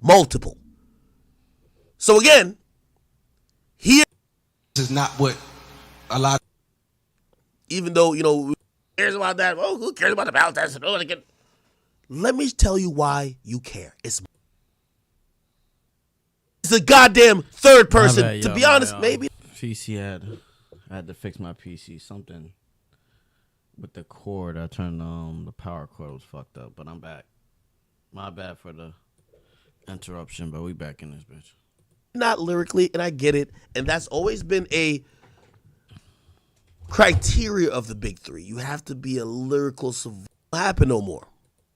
Multiple. So again, here is not what a lot of even though, who cares about that? Oh, who cares about the Valentine? Let me tell you why you care. It's the goddamn third person. Bad, to be honest, maybe. PC I had to fix my PC. Something with the cord. I turned the power cord was fucked up, but I'm back. My bad for the interruption, but we back in this bitch. Not lyrically, and I get it, and that's always been a criteria of the big three. You have to be a lyrical savant. What happened no more?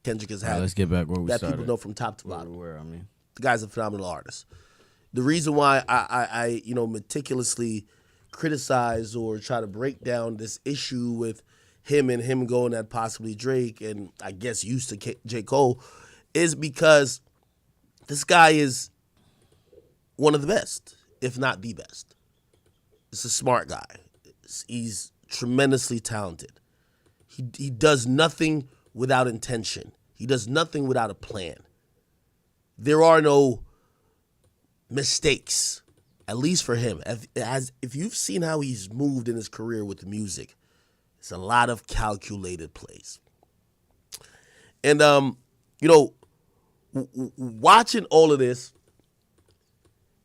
Kendrick has had. Let's get back where we that started. People know from top to bottom. The guy's a phenomenal artist. The reason why I meticulously criticize or try to break down this issue with him and him going at possibly Drake and I guess used to J. Cole is because this guy is one of the best, if not the best. He's a smart guy. He's tremendously talented. He does nothing without intention. He does nothing without a plan. There are no mistakes, at least for him. If you've seen how he's moved in his career with music, it's a lot of calculated plays. And, watching all of this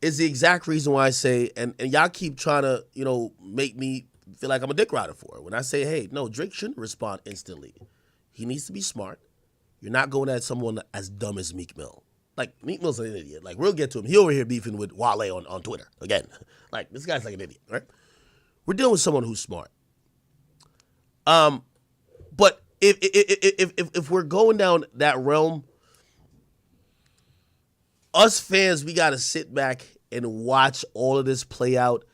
is the exact reason why I say, and y'all keep trying to, make me feel like I'm a dick rider for it. When I say, hey, no, Drake shouldn't respond instantly. He needs to be smart. You're not going at someone as dumb as Meek Mill. Like, Meek Mill's an idiot. Like, we'll get to him. He over here beefing with Wale on Twitter. Again, like, this guy's like an idiot, right? We're dealing with someone who's smart. But if we're going down that realm, us fans, we got to sit back and watch all of this play out.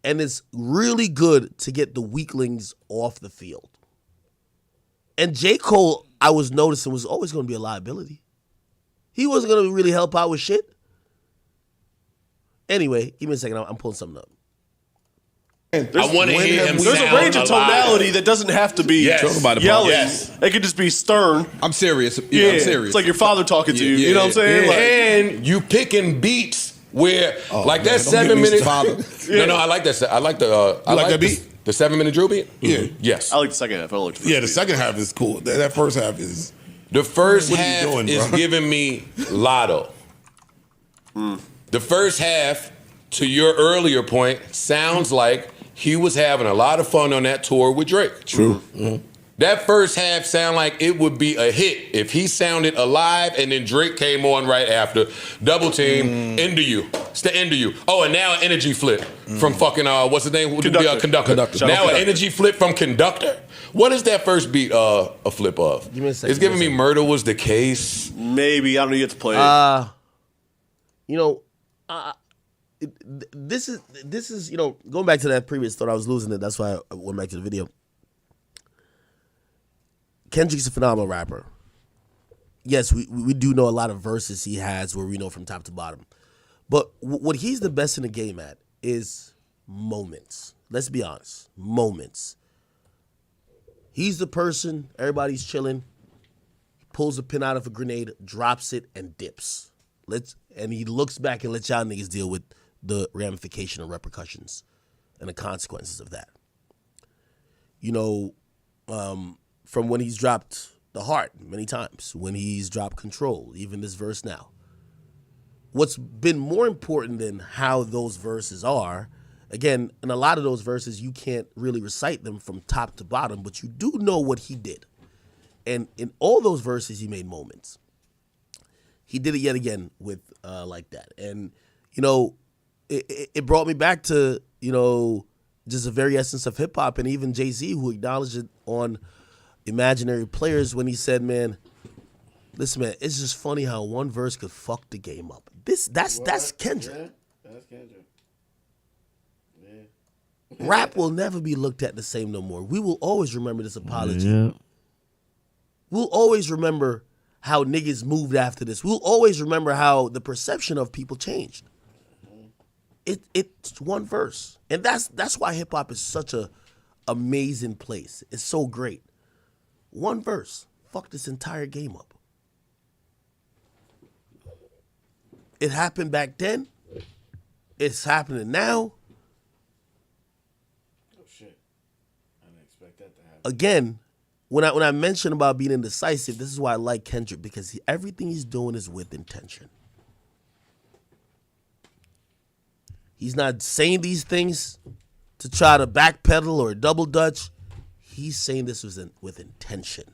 And it's really good to get the weaklings off the field. And J. Cole, I was noticing, was always going to be a liability. He wasn't going to really help out with shit. Anyway, give me a second. I'm pulling something up. I want to hear him. There's a range of tonality that doesn't have to be yelling. Yes. It could just be stern. I'm serious. Yeah, I'm serious. It's like your father talking to you. You know what I'm saying? Like, and you picking beats where, that 7 minutes. No, I like that. I like the. I like that beat. The 7 minute drill beat. Yeah. Yes. I like the second half. I like the the second half is cool. That first half is. The first half is giving me Lotto. The first half, to your earlier point, sounds like he was having a lot of fun on that tour with Drake. True. That first half sounded like it would be a hit if he sounded alive and then Drake came on right after. Double team, Into You. It's the Into You. Oh, and now an energy flip from fucking, what's his name? Conductor. Now an energy flip from Conductor. What is that first beat a flip of? Give me a second. It's giving me Murder Was the Case. Maybe. I don't know. You have to play it. This is going back to that previous thought, I was losing it. That's why I went back to the video. Kendrick's a phenomenal rapper. Yes, we do know a lot of verses he has where we know from top to bottom. But what he's the best in the game at is moments. Let's be honest. Moments. He's the person, everybody's chilling, pulls a pin out of a grenade, drops it, and dips. And he looks back and lets y'all niggas deal with the ramification and repercussions and the consequences of that. From when he's dropped The Heart many times, when he's dropped Control, even this verse now. What's been more important than how those verses are, again, in a lot of those verses, you can't really recite them from top to bottom, but you do know what he did. And in all those verses, he made moments. He did it yet again with Like That. And, it brought me back to, just the very essence of hip hop, and even Jay-Z, who acknowledged it on Imaginary Players when he said, man, listen, man, it's just funny how one verse could fuck the game up. That's Kendrick. Yeah, that's Kendrick. Yeah. Rap will never be looked at the same no more. We will always remember this apology. Yeah. We'll always remember how niggas moved after this. We'll always remember how the perception of people changed. It's one verse. And that's why hip hop is such a amazing place. It's so great. One verse. Fuck this entire game up. It happened back then. It's happening now. Oh shit! I didn't expect that to happen. Again, when I mention about being indecisive, this is why I like Kendrick, because everything he's doing is with intention. He's not saying these things to try to backpedal or double dutch. He's saying this with intention.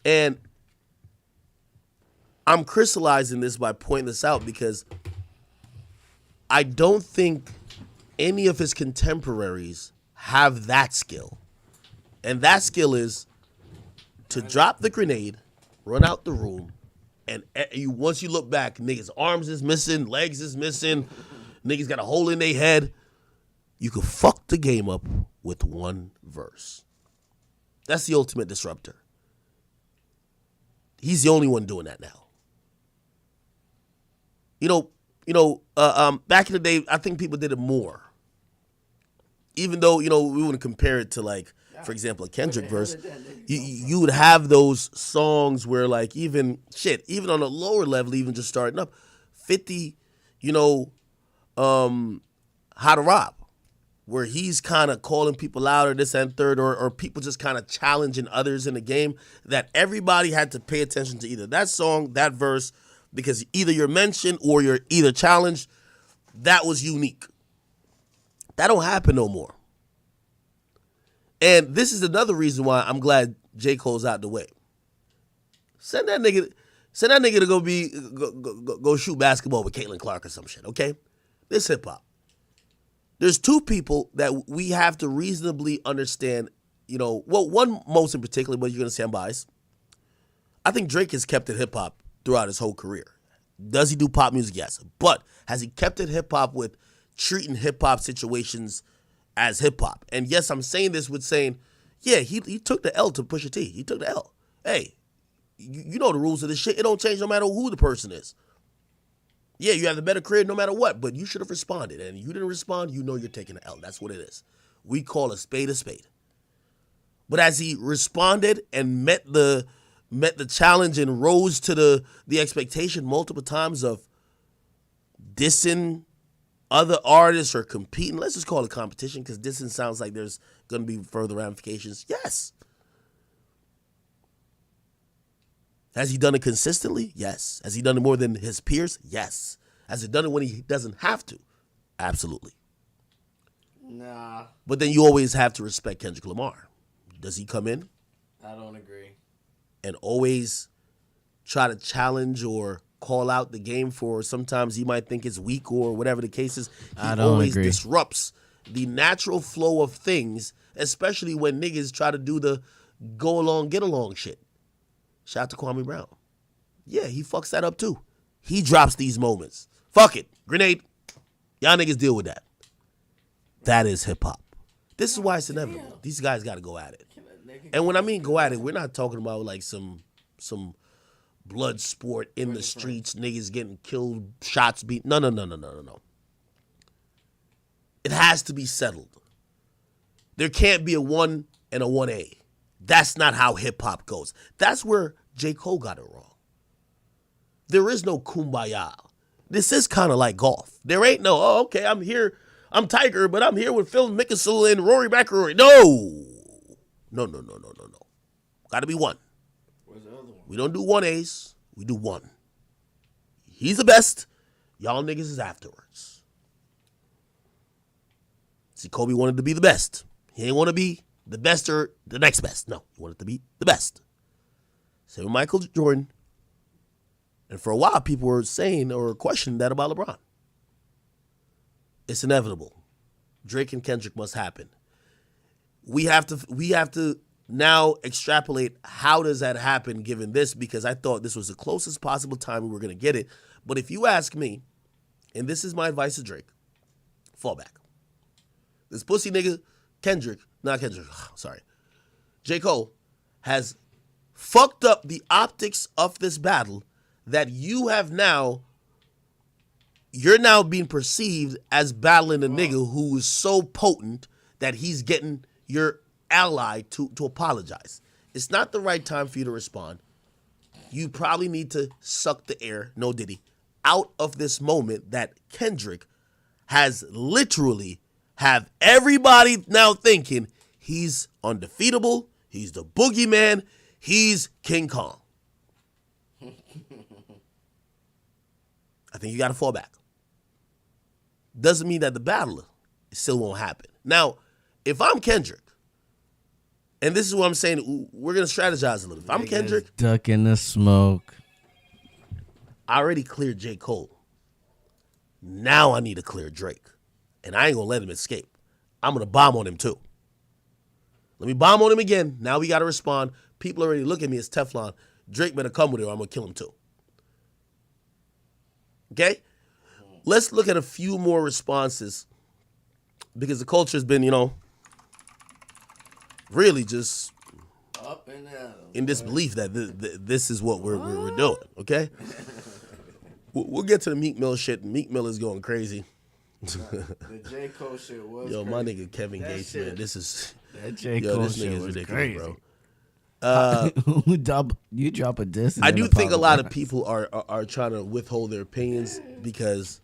And I'm crystallizing this by pointing this out because I don't think any of his contemporaries have that skill. And that skill is to drop the grenade, run out the room, and once you look back, niggas' arms is missing, legs is missing, niggas got a hole in their head. You could fuck the game up with one verse. That's the ultimate disruptor. He's the only one doing that now. Back in the day, I think people did it more. Even though, we wouldn't compare it to, like, for example, a Kendrick verse, you would have those songs where, like, even on a lower level, even just starting up, 50, How to Rob, where he's kind of calling people out or this and third, or people just kind of challenging others in the game, that everybody had to pay attention to either that song, that verse, because either you're mentioned or you're either challenged. That was unique. That don't happen no more. And this is another reason why I'm glad J. Cole's out the way. Send that nigga to go shoot basketball with Caitlin Clark or some shit, okay? This hip hop. There's two people that we have to reasonably understand, one most in particular, but you're gonna say I'm biased. I think Drake has kept it hip hop throughout his whole career. Does he do pop music? Yes. But has he kept it hip hop with treating hip hop situations as hip hop? And yes, I'm saying this with saying, yeah, he took the L to Pusha T. He took the L. Hey, you know the rules of this shit. It don't change no matter who the person is. Yeah, you have the better career no matter what, but you should have responded. And you didn't respond, you're taking the L. That's what it is. We call a spade a spade. But as he responded and met the challenge and rose to the expectation multiple times of dissing other artists or competing, let's just call it competition, because dissing sounds like there's going to be further ramifications. Yes. Has he done it consistently? Yes. Has he done it more than his peers? Yes. Has he done it when he doesn't have to? Absolutely. Nah. But then you always have to respect Kendrick Lamar. Does he come in? I don't agree. And always try to challenge or call out the game for sometimes he might think it's weak or whatever the case is. He always disrupts the natural flow of things, especially when niggas try to do the go along, get along shit. Shout out to Kwame Brown. Yeah, he fucks that up too. He drops these moments. Fuck it. Grenade. Y'all niggas deal with that. That is hip hop. This is why it's inevitable. These guys got to go at it. And when I mean go at it, we're not talking about like some blood sport in the streets, niggas getting killed, shots beat. No. It has to be settled. There can't be a 1 and a 1A. That's not how hip hop goes. That's where J. Cole got it wrong. There is no kumbaya. This is kind of like golf. There ain't no, oh, okay, I'm here. I'm Tiger, but I'm here with Phil Mickelson and Rory McIlroy. No. Got to be one. Where's the other one? We don't do 1As. We do one. He's the best. Y'all niggas is afterwards. See, Kobe wanted to be the best. He didn't want to be the best or the next best. No, he wanted to be the best. Same with Michael Jordan. And for a while, people were saying or questioning that about LeBron. It's inevitable. Drake and Kendrick must happen. We have to now extrapolate how does that happen given this, because I thought this was the closest possible time we were going to get it. But if you ask me, and this is my advice to Drake, fall back. This pussy nigga, J. Cole has fucked up the optics of this battle that you're now being perceived as battling a nigga who is so potent that he's getting your ally to apologize. It's not the right time for you to respond. You probably need to suck the air, no Diddy, out of this moment that Kendrick has literally have everybody now thinking he's undefeatable, he's the boogeyman, he's King Kong. I think you got to fall back. Doesn't mean that the battle still won't happen. Now, if I'm Kendrick, and this is what I'm saying, we're going to strategize a little. If I'm Kendrick, duck in the smoke. I already cleared J. Cole. Now I need to clear Drake. And I ain't going to let him escape. I'm going to bomb on him too. Let me bomb on him again. Now we got to respond. People already look at me as Teflon. Drake better come with it or I'm going to kill him too. Okay? Let's look at a few more responses because the culture has been, really just up and down in disbelief that this is what we're doing, okay? We'll get to the Meek Mill shit. Meek Mill is going crazy. The J. Cole shit was Yo, crazy. my nigga Kevin Gates, man, this is... That J. Cole this shit nigga is was ridiculous, crazy. bro. You drop a diss. And I then do think a lot of apologize. people are trying to withhold their opinions because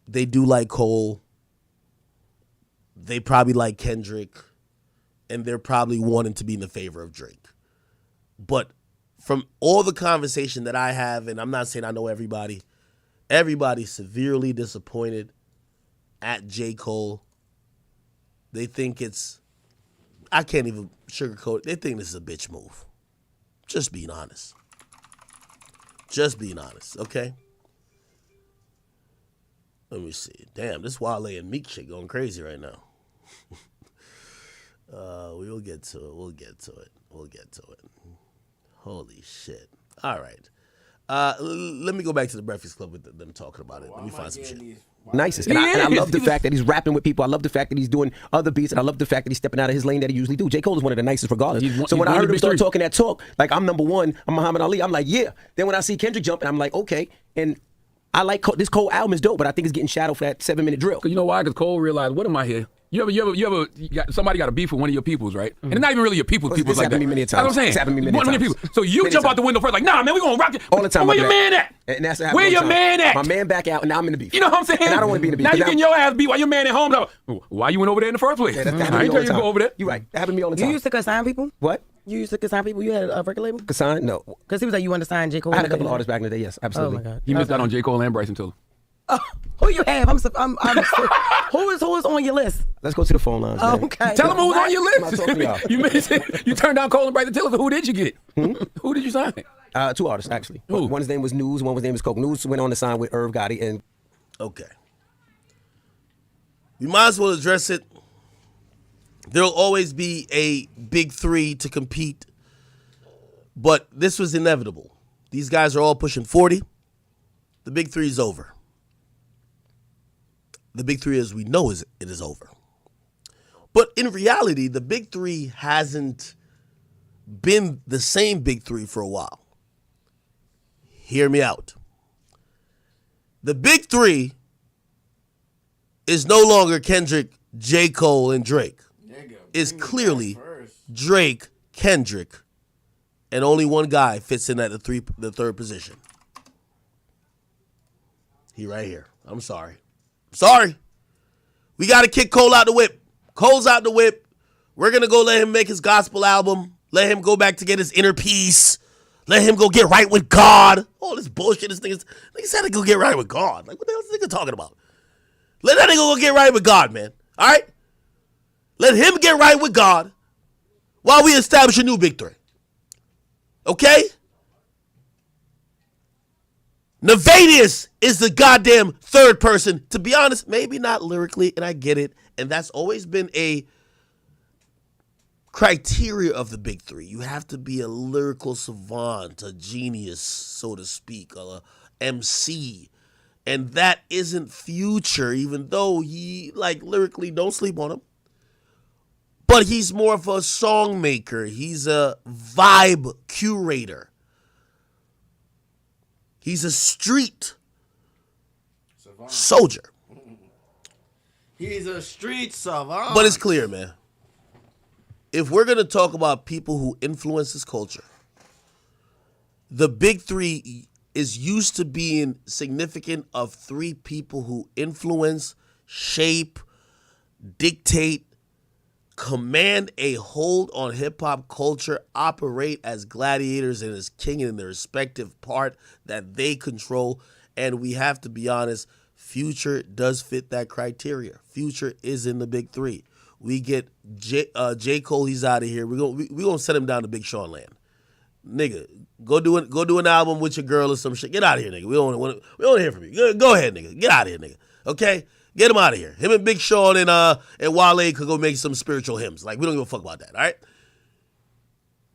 they do like Cole. They probably like Kendrick. And they're probably wanting to be in the favor of Drake. But from all the conversation that I have, and I'm not saying I know everybody, everybody's severely disappointed at J. Cole. They think it's, I can't even sugarcoat it. They think this is a bitch move. Just being honest. Just being honest, okay? Let me see. Damn, this Wale and Meek shit going crazy right now. We'll get to it. We'll get to it. Holy shit. All right. Let me go back to the Breakfast Club with them talking about it. Let me find some shit. Nicest. And I love the fact that he's rapping with people. I love the fact that he's doing other beats. And I love the fact that he's stepping out of his lane that he usually do. J. Cole is one of the nicest regardless. So when I heard him start talking that talk, like I'm number one, I'm Muhammad Ali, I'm like, yeah. Then when I see Kendrick jumping, I'm like, okay. And I like this Cole album is dope, but I think it's getting shadowed for that 7-minute drill. You know why? Because Cole realized, what am I here? Somebody got a beef with one of your peoples, right? And it's not even really your people's This like that. happened to me many That's what I'm times. saying. It's happened to me many One of your times. people. So you Many jump out times. the window first, like, nah, man, we gonna rock it. All the time. Where I your do man that. at? And that's what Where happened your all the time. man at? My man back out, and now I'm in the beef. You know what I'm saying? And I don't want to be in the beef. Now you Because getting your ass beat while your man at home. Though. Why you went over there in the first place? that happened to I me ain't all tell the you to time. go over there. You're right. That happened to me all the time. You used to consign people? What? You used to consign people? You had a record label? Consign? No. Because he was like, you understand J. Cole? I had a couple of artists back in the day, yes, Oh, absolutely. my God. He missed out on J. Cole and Bryson Tiller. Who you have? Who is on your list? Let's go to the phone lines, man. Okay. Tell him who was on your I'm not talking to y'all. list. You missed it. You turned down Cole and Bryson Tiller. So who did you get? Who did you sign? 2 artists, actually. Who? One's name was News, one's name was Coke. News went on to sign with Irv Gotti, and Okay. We might as well address it. There'll always be a big three to compete, but this was inevitable. These guys are all pushing 40. The big three is over. The big three, as we know, it is over. But in reality, the big three hasn't been the same big three for a while. Hear me out. The big three is no longer Kendrick, J. Cole, and Drake. It's clearly Drake, Kendrick, and only one guy fits in at the third position. He right here. I'm sorry. We got to kick Cole out the whip. Cole's out the whip. We're going to go let him make his gospel album. Let him go back to get his inner peace. Let him go get right with God. All this bullshit. This nigga said to go get right with God. Like, what the hell is this nigga talking about? Let that nigga go get right with God, man. All right? Let him get right with God while we establish a new big three. Okay? Navadius is the goddamn third person. To be honest, maybe not lyrically, and I get it. And that's always been a criteria of the big three. You have to be a lyrical savant, a genius, so to speak, a MC. And that isn't Future, even though he, lyrically, don't sleep on him. But he's more of a song maker. He's a vibe curator. He's a street soldier. He's a street savant. But it's clear, man. if we're gonna talk about people who influence this culture, the big three is used to being significant of three people who influence, shape, dictate, command a hold on hip-hop culture, operate as gladiators and as king in their respective part that they control. And we have to be honest, Future does fit that criteria. Future is in the big three. We get J. Cole, he's out of here. We're gonna set him down to Big Sean land. Nigga, go do an album with your girl or some shit. Get out of here, nigga. We don't want to hear from you. Go ahead, nigga. Get out of here, nigga. Okay? Get him out of here. Him and Big Sean and Wale could go make some spiritual hymns. Like, we don't give a fuck about that, all right?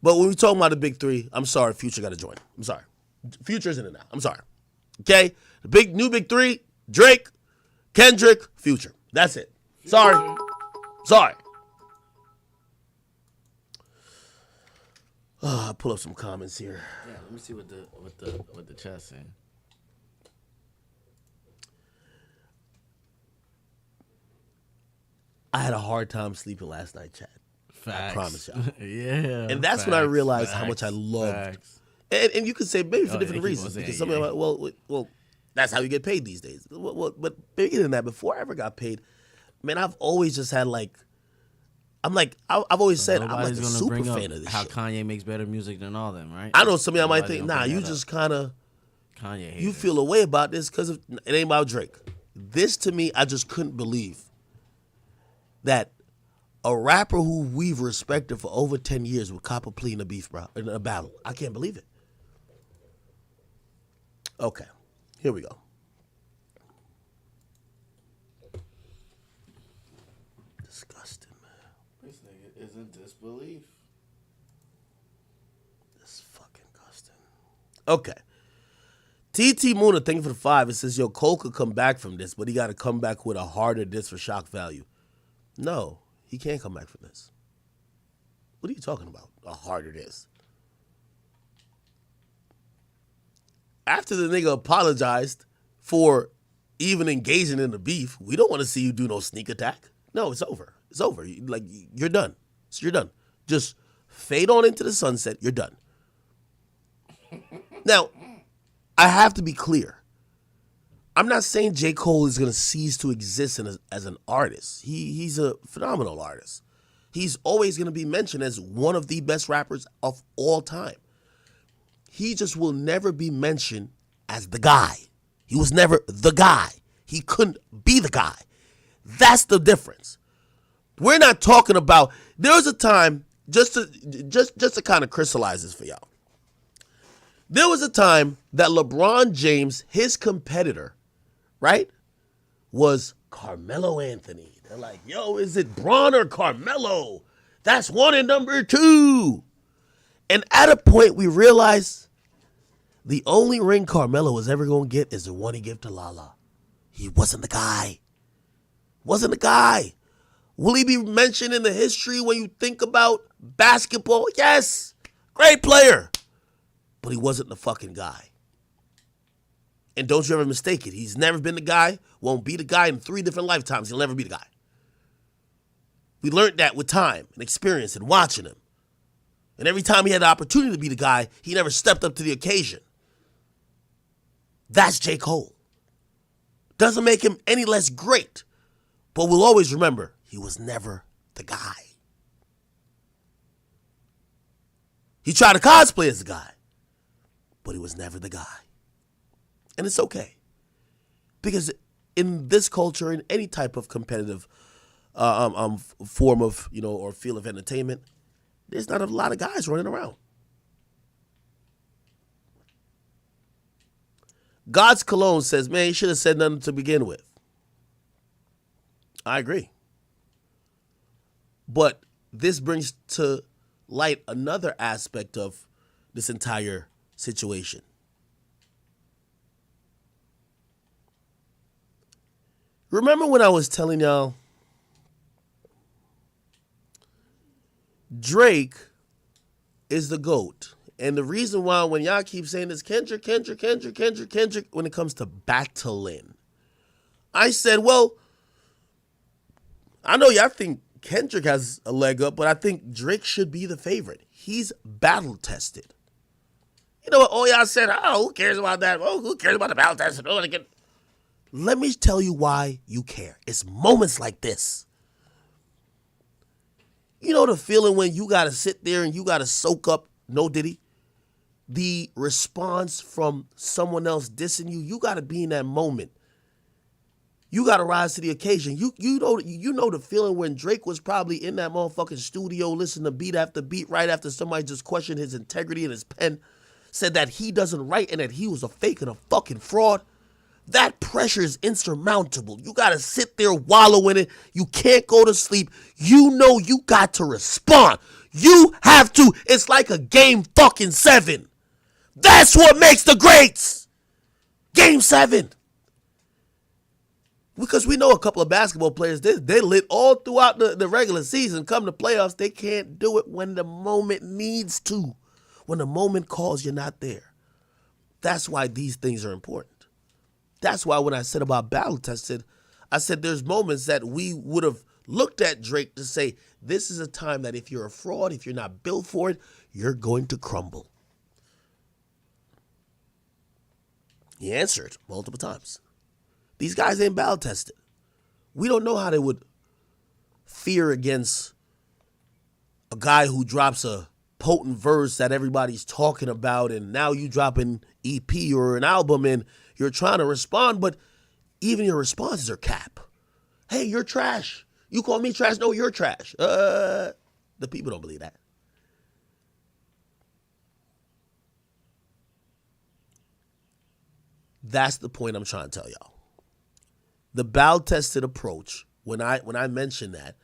But when we talking about the big three, I'm sorry, Future got to join. I'm sorry. Future's in it now. I'm sorry. Okay? The new big three, Drake, Kendrick, Future. That's it. Sorry. I'll pull up some comments here. Yeah, let me see what the chat's saying. I had a hard time sleeping last night, Chad. Facts. I promise y'all. Yeah. And that's when I realized how much I loved. And you could say maybe for different reasons. Because some like, well, that's how you get paid these days. But bigger than that, before I ever got paid, man, I've always just had like, I've always said I'm like a super fan of this how shit. Kanye makes better music than all them, right? I know some of y'all might think, nah, you just kind of, Kanye you feel a way about this because it ain't about Drake. This to me, I just couldn't believe that a rapper who we've respected for over 10 years would cop a plea in a battle. I can't believe it. Okay, here we go. Disgusting, man. This nigga is in disbelief. This fucking disgusting. Okay. TT Moona, thank you for the 5. It says, yo, Cole could come back from this, but he got to come back with a harder diss for shock value. No, he can't come back from this. What are you talking about? A harder diss. After the nigga apologized for even engaging in the beef, we don't want to see you do no sneak attack. No, it's over. It's over. Like, you're done. So you're done. Just fade on into the sunset. You're done. Now, I have to be clear. I'm not saying J. Cole is going to cease to exist as an artist. He's a phenomenal artist. He's always going to be mentioned as one of the best rappers of all time. He just will never be mentioned as the guy. He was never the guy. He couldn't be the guy. That's the difference. We're not talking about, there was a time, just to kind of crystallize this for y'all. There was a time that LeBron James, his competitor, right, was Carmelo Anthony. They're like, yo, is it Bron or Carmelo? That's one and number 2. And at a point, we realized the only ring Carmelo was ever going to get is the one he gave to Lala. He wasn't the guy. Wasn't the guy. Will he be mentioned in the history when you think about basketball? Yes. Great player. But he wasn't the fucking guy. And don't you ever mistake it. He's never been the guy, won't be the guy in 3 different lifetimes. He'll never be the guy. We learned that with time and experience and watching him. And every time he had the opportunity to be the guy, he never stepped up to the occasion. That's J. Cole. Doesn't make him any less great. But we'll always remember, he was never the guy. He tried to cosplay as the guy, but he was never the guy. And it's okay. Because in this culture, in any type of competitive form of, or field of entertainment, there's not a lot of guys running around. God's Cologne says, man, he should have said nothing to begin with. I agree. But this brings to light another aspect of this entire situation. Remember when I was telling y'all Drake is the GOAT. And the reason why when y'all keep saying this, Kendrick, when it comes to battling, I said, well, I know y'all think Kendrick has a leg up, but I think Drake should be the favorite. He's battle tested. You know what? Oh, y'all said, oh, who cares about that? Oh, who cares about the battle tested? Oh, let me tell you why you care. It's moments like this. You know the feeling when you got to sit there and you got to soak up, no Diddy, the response from someone else dissing you? You got to be in that moment. You got to rise to the occasion. You know the feeling when Drake was probably in that motherfucking studio listening to beat after beat right after somebody just questioned his integrity and his pen, said that he doesn't write and that he was a fake and a fucking fraud. That pressure is insurmountable. You got to sit there wallow in it. You can't go to sleep. You know you got to respond. You have to. It's like a game fucking 7. That's what makes the greats. Game 7. Because we know a couple of basketball players, they lit all throughout the regular season. Come to playoffs, they can't do it when the moment needs to. When the moment calls, you're not there. That's why these things are important. That's why when I said about battle tested, I said there's moments that we would have looked at Drake to say, this is a time that if you're a fraud, if you're not built for it, you're going to crumble. He answered multiple times. These guys ain't battle tested. We don't know how they would fear against a guy who drops a potent verse that everybody's talking about, and now you drop an EP or an album and you're trying to respond, but even your responses are cap. Hey, you're trash. You call me trash? No, you're trash. The people don't believe that. That's the point I'm trying to tell y'all. The battle-tested approach, when I mention that,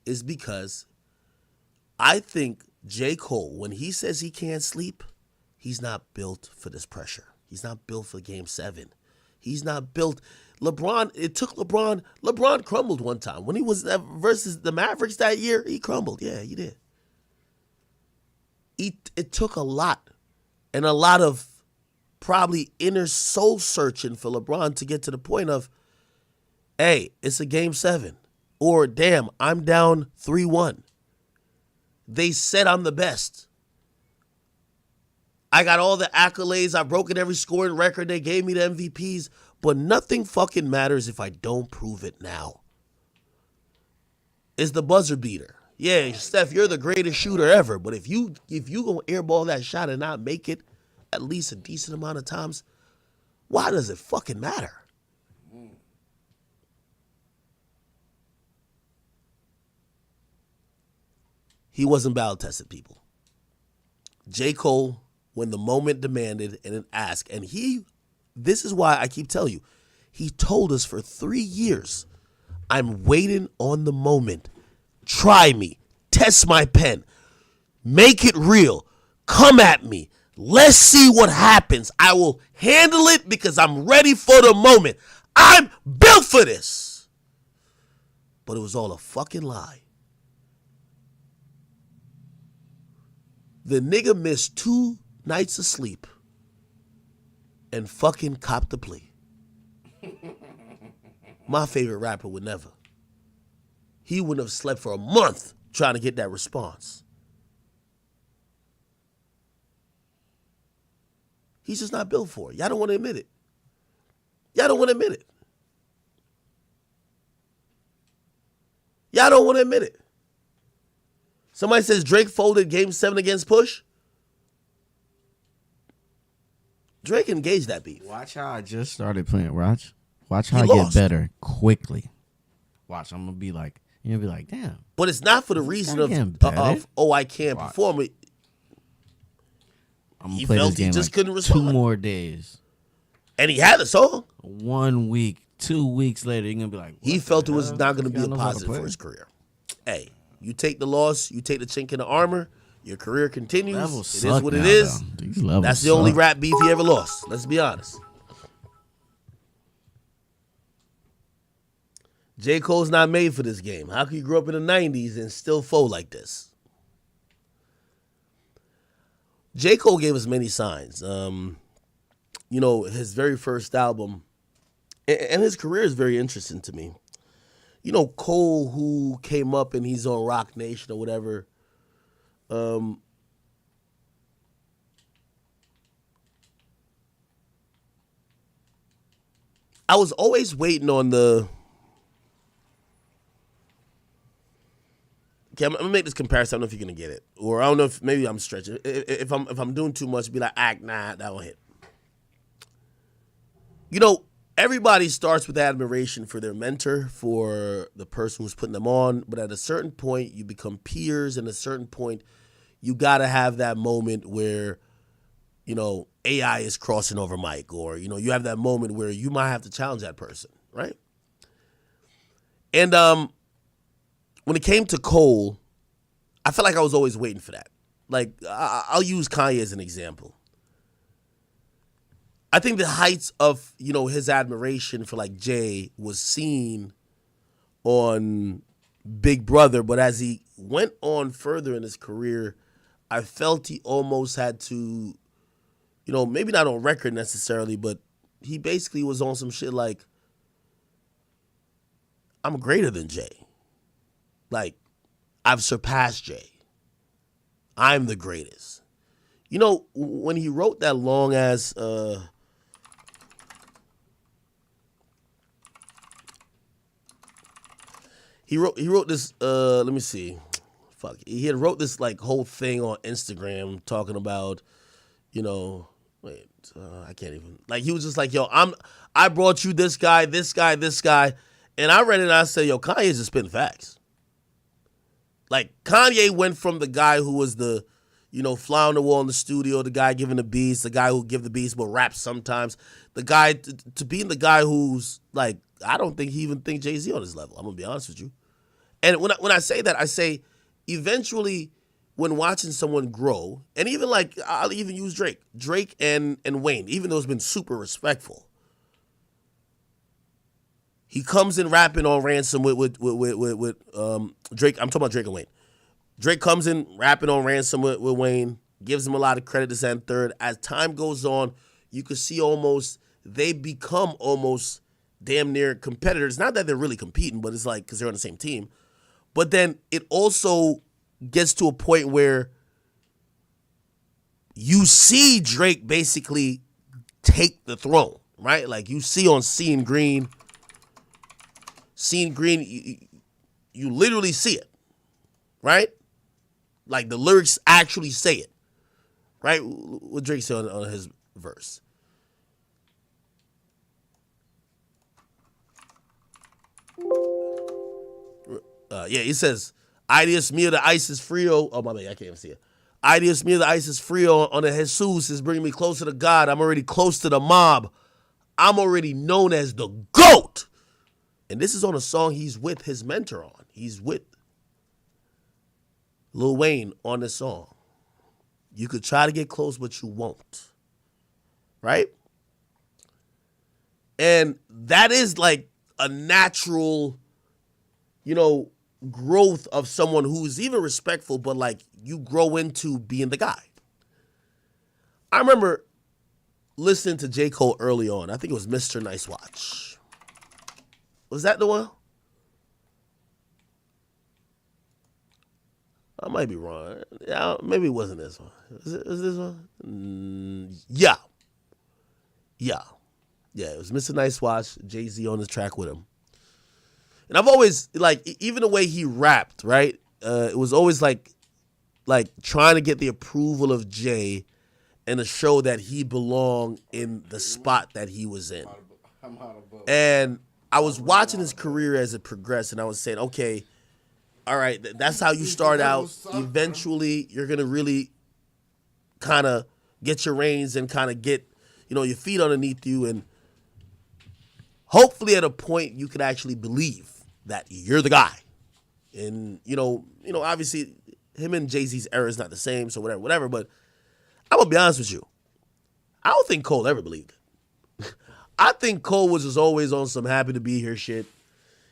is because I think J. Cole, when he says he can't sleep, he's not built for this pressure. He's not built for Game 7. He's not built. LeBron, it took LeBron. LeBron crumbled one time. When he was versus the Mavericks that year, he crumbled. Yeah, he did. It took a lot and a lot of probably inner soul searching for LeBron to get to the point of, hey, it's a Game 7. Or, damn, I'm down 3-1. They said I'm the best. I got all the accolades. I've broken every scoring record. They gave me the MVPs. But nothing fucking matters if I don't prove it now. It's the buzzer beater. Yeah, Steph, you're the greatest shooter ever. But if you gonna airball that shot and not make it at least a decent amount of times, why does it fucking matter? He wasn't battle tested, people. J. Cole, when the moment demanded and asked, and this is why I keep telling you, he told us for 3 years, I'm waiting on the moment. Try me. Test my pen. Make it real. Come at me. Let's see what happens. I will handle it because I'm ready for the moment. I'm built for this. But it was all a fucking lie. The nigga missed 2 nights of sleep and fucking copped the plea. My favorite rapper would never. He wouldn't have slept for a month trying to get that response. He's just not built for it. Y'all don't want to admit it. Y'all don't want to admit it. Y'all don't want to admit it. Somebody says Drake folded Game 7 against Push. Drake engaged that beef. Watch how I just started playing. Watch how I get better quickly. Watch, I'm gonna be like, you're gonna be like, damn. But it's not for the reason of I can't perform it. I'm gonna play this game just like couldn't respond. 2 more days. And he had a song. 1 week, 2 weeks later, you're gonna be like, he felt it was not gonna be a positive for his career. Hey, you take the loss, you take the chink in the armor, your career continues. It is what it is. That's the only rap beef he ever lost. Let's be honest. J. Cole's not made for this game. How can you grow up in the 90s and still fold like this? J. Cole gave us many signs. His very first album, and his career is very interesting to me. Cole, who came up and he's on Rock Nation or whatever. I was always waiting on the. Okay, I'm gonna make this comparison. I don't know if you're gonna get it, or I don't know if maybe I'm stretching. If I'm doing too much, be like, nah, that won't hit. Everybody starts with admiration for their mentor, for the person who's putting them on, but at a certain point, you become peers, and at a certain point, you gotta have that moment where, AI is crossing over Mike, or you have that moment where you might have to challenge that person, right? And when it came to Cole, I felt like I was always waiting for that. Like, I'll use Kanye as an example. I think the heights of, his admiration for, like, Jay was seen on Big Brother, but as he went on further in his career, I felt he almost had to, maybe not on record necessarily, but he basically was on some shit like, I'm greater than Jay. Like, I've surpassed Jay. I'm the greatest. When he wrote that long ass he wrote this let me see. Fuck. He had wrote this like whole thing on Instagram talking about, I can't even, like, he was just like, I brought you this guy, and I read it and I said, Kanye's just spitting facts. Like, Kanye went from the guy who was the, fly on the wall in the studio, the guy giving the beats, the guy who give the beats but raps sometimes, the guy to being the guy who's like, I don't think he even think Jay-Z on his level. I'm going to be honest with you. And when I say that, I say eventually when watching someone grow, and even like, I'll even use Drake and Wayne, even though it's been super respectful. He comes in rapping on Ransom with Drake. I'm talking about Drake and Wayne. Drake comes in rapping on Ransom with Wayne, gives him a lot of credit, this and third. As time goes on, you could see they become almost damn near competitors. Not that they're really competing, but it's like, because they're on the same team. But then it also gets to a point where you see Drake basically take the throne, right? Like, you see on Seeing Green, you literally see it, right? Like, the lyrics actually say it, right? What Drake said on his verse. He says, "Ay, Dios mío, the ice is frio." Oh, my bad, I can't even see it. "Ay, Dios mío, the ice is frio on the Jesus is bringing me closer to God. I'm already close to the mob. I'm already known as the GOAT." And this is on a song he's with his mentor on. He's with Lil Wayne on this song. You could try to get close, but you won't. Right? And that is like a natural, growth of someone who's even respectful, but like you grow into being the guy. I remember listening to J. Cole early on. I think it was Mr. Nice Watch. Was that the one? I might be wrong. Yeah, maybe it wasn't this one. Is this one? Yeah. It was Mr. Nice Watch, Jay-Z on the track with him. And I've always, like, even the way he rapped, right? It was always like trying to get the approval of Jay and to show that he belonged in the spot that he was in. And I was watching his career as it progressed, and I was saying, okay, all right, that's how you start out. Eventually, you're going to really kind of get your reins and kind of get, your feet underneath you. And hopefully at a point you could actually believe that you're the guy. And, obviously him and Jay-Z's era is not the same, so whatever. But I'm going to be honest with you. I don't think Cole ever believed it. I think Cole was just always on some happy to be here shit.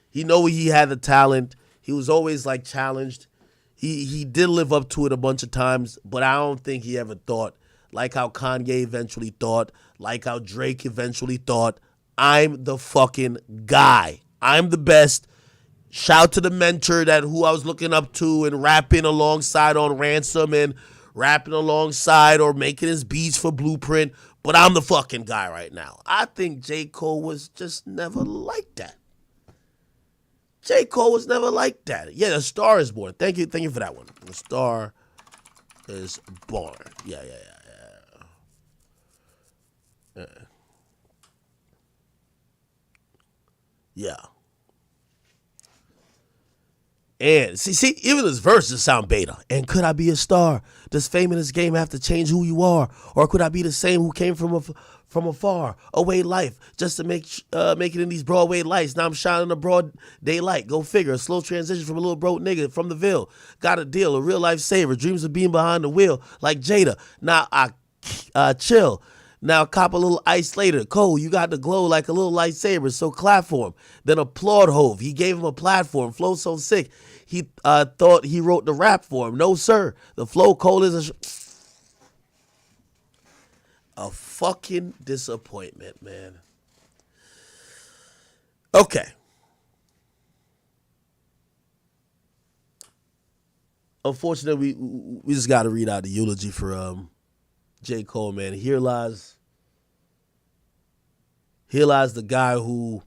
He know he had the talent. He was always like challenged. He did live up to it a bunch of times, but I don't think he ever thought, like how Kanye eventually thought, like how Drake eventually thought, I'm the fucking guy. I'm the best. Shout to the mentor that who I was looking up to and rapping alongside on Ransom and rapping alongside or making his beats for Blueprint. But I'm the fucking guy right now. I think J. Cole was just never like that. J. Cole was never like that. Yeah, The Star is Born. Thank you for that one. The Star is Born. Yeah. Yeah. And see, even his verses sound beta. And could I be a star? Does fame in this game have to change who you are? Or could I be the same who came from afar, away life, just to make it in these Broadway lights? Now I'm shining a broad daylight. Go figure. A slow transition from a little broke nigga from the Ville. Got a deal, a real life saver. Dreams of being behind the wheel, like Jada. Now I chill. Now cop a little ice later. Cole, you got the glow like a little lightsaber, so clap for him. Then applaud Hove. He gave him a platform. Flow so sick, he thought he wrote the rap for him. No, sir. The flow Cole is a fucking disappointment, man. Okay. Unfortunately, we just got to read out the eulogy for J. Cole, man. Here lies the guy who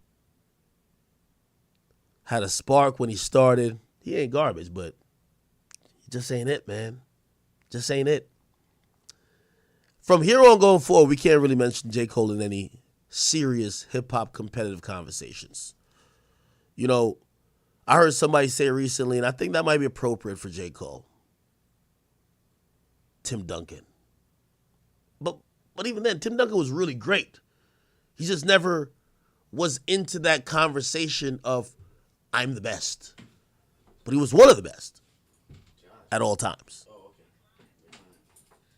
had a spark when he started. He ain't garbage, but he just ain't it, man. Just ain't it. From here on going forward, we can't really mention J. Cole in any serious hip-hop competitive conversations. You know, I heard somebody say recently, and I think that might be appropriate for J. Cole, Tim Duncan. But even then, Tim Duncan was really great. He just never was into that conversation of, I'm the best. But he was one of the best at all times.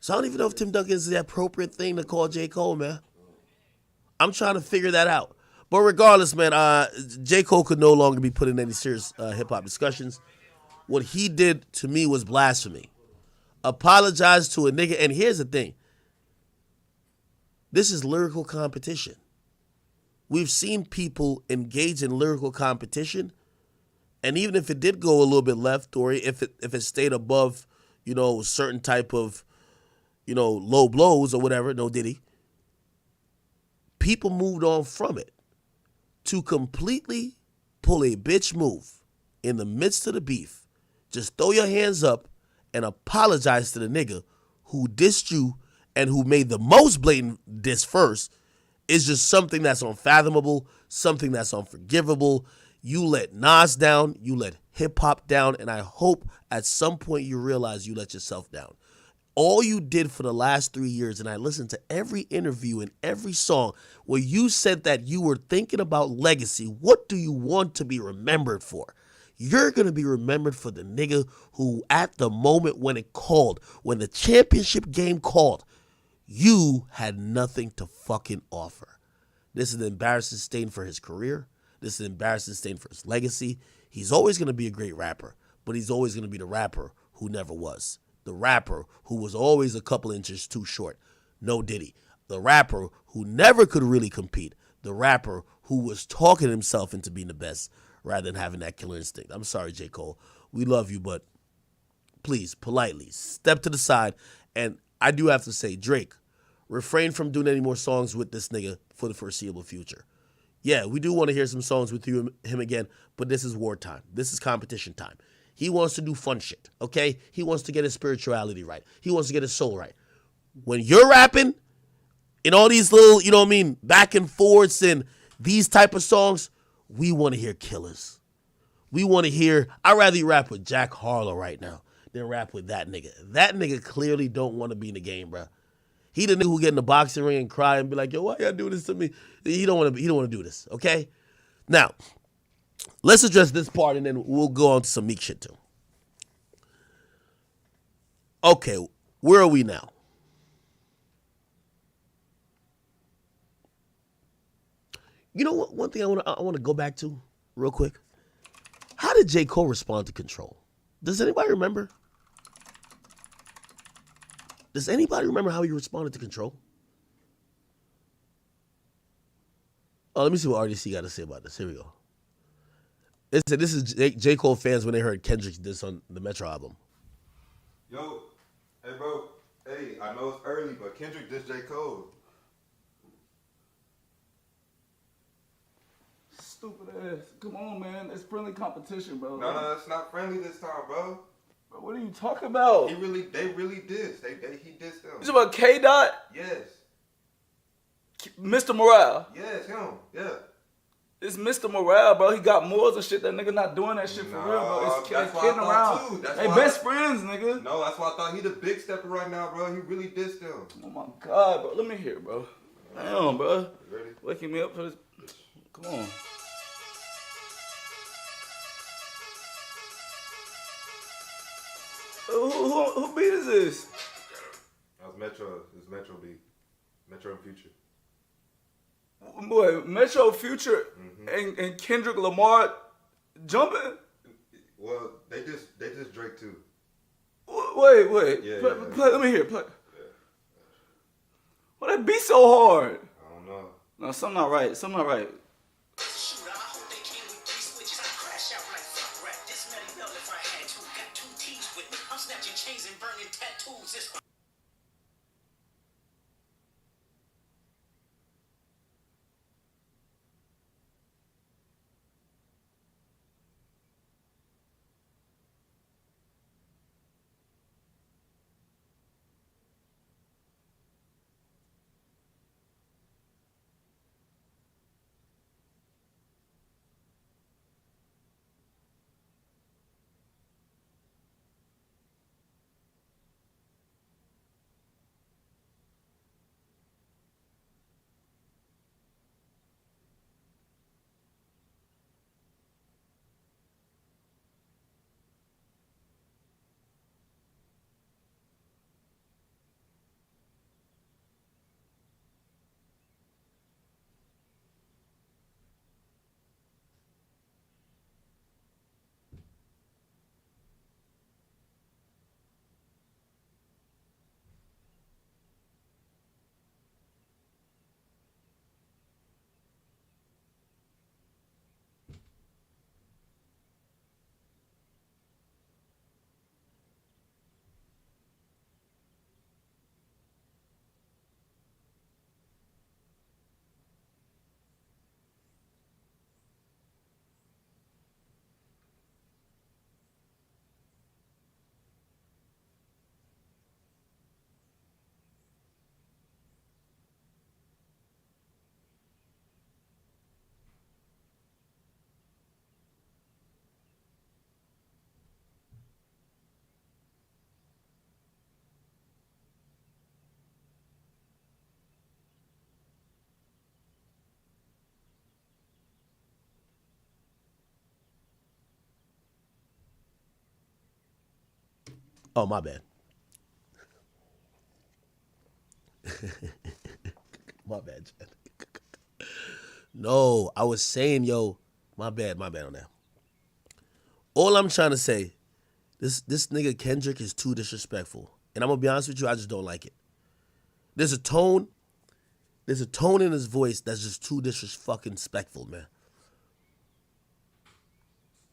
So I don't even know if Tim Duncan is the appropriate thing to call J. Cole, man. I'm trying to figure that out. But regardless, man, J. Cole could no longer be put in any serious hip-hop discussions. What he did to me was blasphemy. Apologize to a nigga. And here's the thing. This is lyrical competition. We've seen people engage in lyrical competition, and even if it did go a little bit left, or if it stayed above, certain type of, low blows or whatever, no Diddy, people moved on from it. To completely pull a bitch move in the midst of the beef, just throw your hands up and apologize to the nigga who dissed you and who made the most blatant diss first, is just something that's unfathomable, something that's unforgivable. You let Nas down, you let hip-hop down, and I hope at some point you realize you let yourself down. All you did for the last 3 years, and I listened to every interview and every song where you said that you were thinking about legacy. What do you want to be remembered for? You're going to be remembered for the nigga who at the moment when it called, when the championship game called, you had nothing to fucking offer. This is an embarrassing stain for his career. This is an embarrassing stain for his legacy. He's always going to be a great rapper, but he's always going to be the rapper who never was. The rapper who was always a couple inches too short. No Diddy. The rapper who never could really compete. The rapper who was talking himself into being the best rather than having that killer instinct. I'm sorry, J. Cole. We love you, but please, politely, step to the side. And I do have to say, Drake, refrain from doing any more songs with this nigga for the foreseeable future. Yeah, we do want to hear some songs with you and him again, but this is wartime. This is competition time. He wants to do fun shit, okay? He wants to get his spirituality right. He wants to get his soul right. When you're rapping in all these little, back and forths and these type of songs, we want to hear killers. We want to hear, I'd rather you rap with Jack Harlow right now than rap with that nigga. That nigga clearly don't want to be in the game, bro. He the nigga who get in the boxing ring and cry and be like, yo, why y'all do this to me? He don't want to do this, okay? Now, let's address this part and then we'll go on to some Meek shit too. Okay, where are we now? You know what? One thing I want to go back to real quick. How did J. Cole respond to Control? Does anybody remember? Does anybody remember how he responded to Control? Oh, let me see what RDC got to say about this. Here we go. Listen, this is J. Cole fans when they heard Kendrick diss on the Metro album. Yo, hey bro, hey, I know it's early, but Kendrick dissed J. Cole. Stupid ass. Come on, man. It's friendly competition, bro. No, it's not friendly this time, bro. Bro, what are you talking about? They really dissed. He dissed them. You talking about K Dot? Yes. Mr. Morale. Yes, him. Yeah. It's Mr. Morale, bro. He got morals and shit. That nigga not doing that shit for real, bro. It's kidding around. They best friends, nigga. No, that's why I thought he the big stepper right now, bro. He really dissed them. Oh my God, bro. Let me hear, bro. Damn, bro. You ready? Waking me up for this. Come on. Who beat is this? That was Metro. It's Metro beat. Metro and Future. Boy, Metro Future and Kendrick Lamar jumping. Well, they just Drake too. Wait. Yeah, play, let me hear. Play. Yeah. Why that beat so hard? I don't know. No, something not right. Oh, my bad. My bad, Jen. No, I was saying, yo, my bad on that. All I'm trying to say, this nigga Kendrick is too disrespectful. And I'm going to be honest with you, I just don't like it. There's a tone in his voice that's just too disrespectful, man.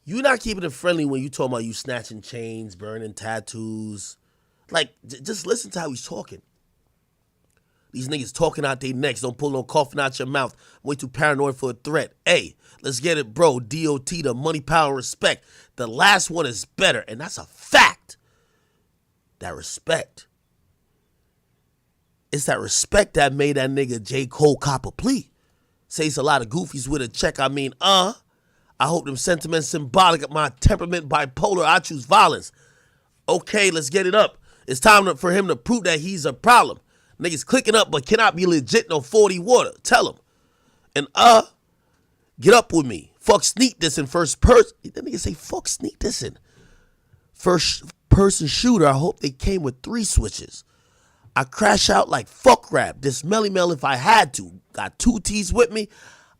You're not keeping it friendly when you talking about you snatching chains, burning tattoos. Like, just listen to how he's talking. These niggas talking out their necks. Don't pull no coffin out your mouth. Way too paranoid for a threat. Hey, let's get it, bro. DOT, the money, power, and respect. The last one is better, and that's a fact. That respect. It's that respect that made that nigga J. Cole cop a plea. Says a lot of goofies with a check. I mean, I hope them sentiments symbolic of my temperament bipolar. I choose violence. Okay, let's get it up. It's time for him to prove that he's a problem. Niggas clicking up but cannot be legit no 40 water. Tell him. And get up with me. Fuck sneak this in first person. That nigga say fuck sneak this in. First person shooter, I hope they came with 3 switches. I crash out like fuck rap. This Melly Mel if I had to. Got 2 T's with me.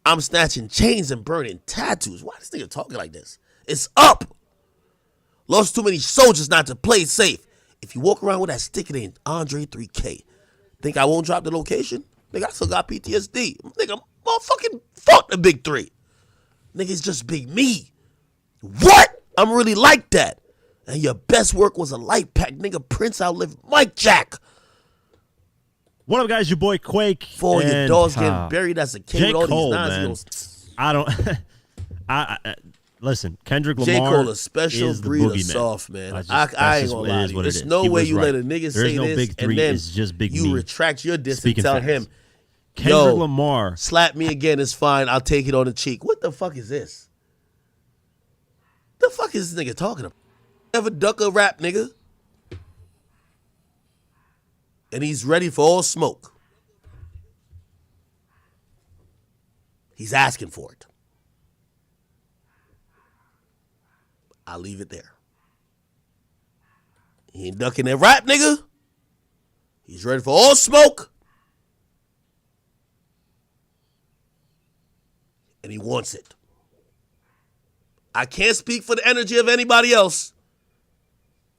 I'm snatching chains and burning tattoos. Why this nigga talking like this? It's up. Lost too many soldiers not to play safe. If you walk around with that stick, it ain't Andre 3K. Think I won't drop the location? Nigga, I still got PTSD. Nigga, motherfucking fuck the big 3. Nigga, it's just big me. What? I'm really like that. And your best work was a light pack. Nigga, Prince outlived Mike Jack. What up, guys? Your boy Quake. For your dogs getting buried as a king J. with all Cole, these man. I don't... Listen, Kendrick J. Lamar Cole, a special is the breed of boogeyman. soft, man. That's I ain't gonna lie to you. There's no way you let a nigga say no this big three, and then it's just big you me. retract your diss and Speaking tell facts. him, Kendrick Lamar. slap me again is fine. I'll take it on the cheek. What the fuck is this? The fuck is this nigga talking about? Ever duck a rap, nigga? And he's ready for all smoke. He's asking for it. I'll leave it there. He ain't ducking that rap, nigga. He's ready for all smoke. And he wants it. I can't speak for the energy of anybody else.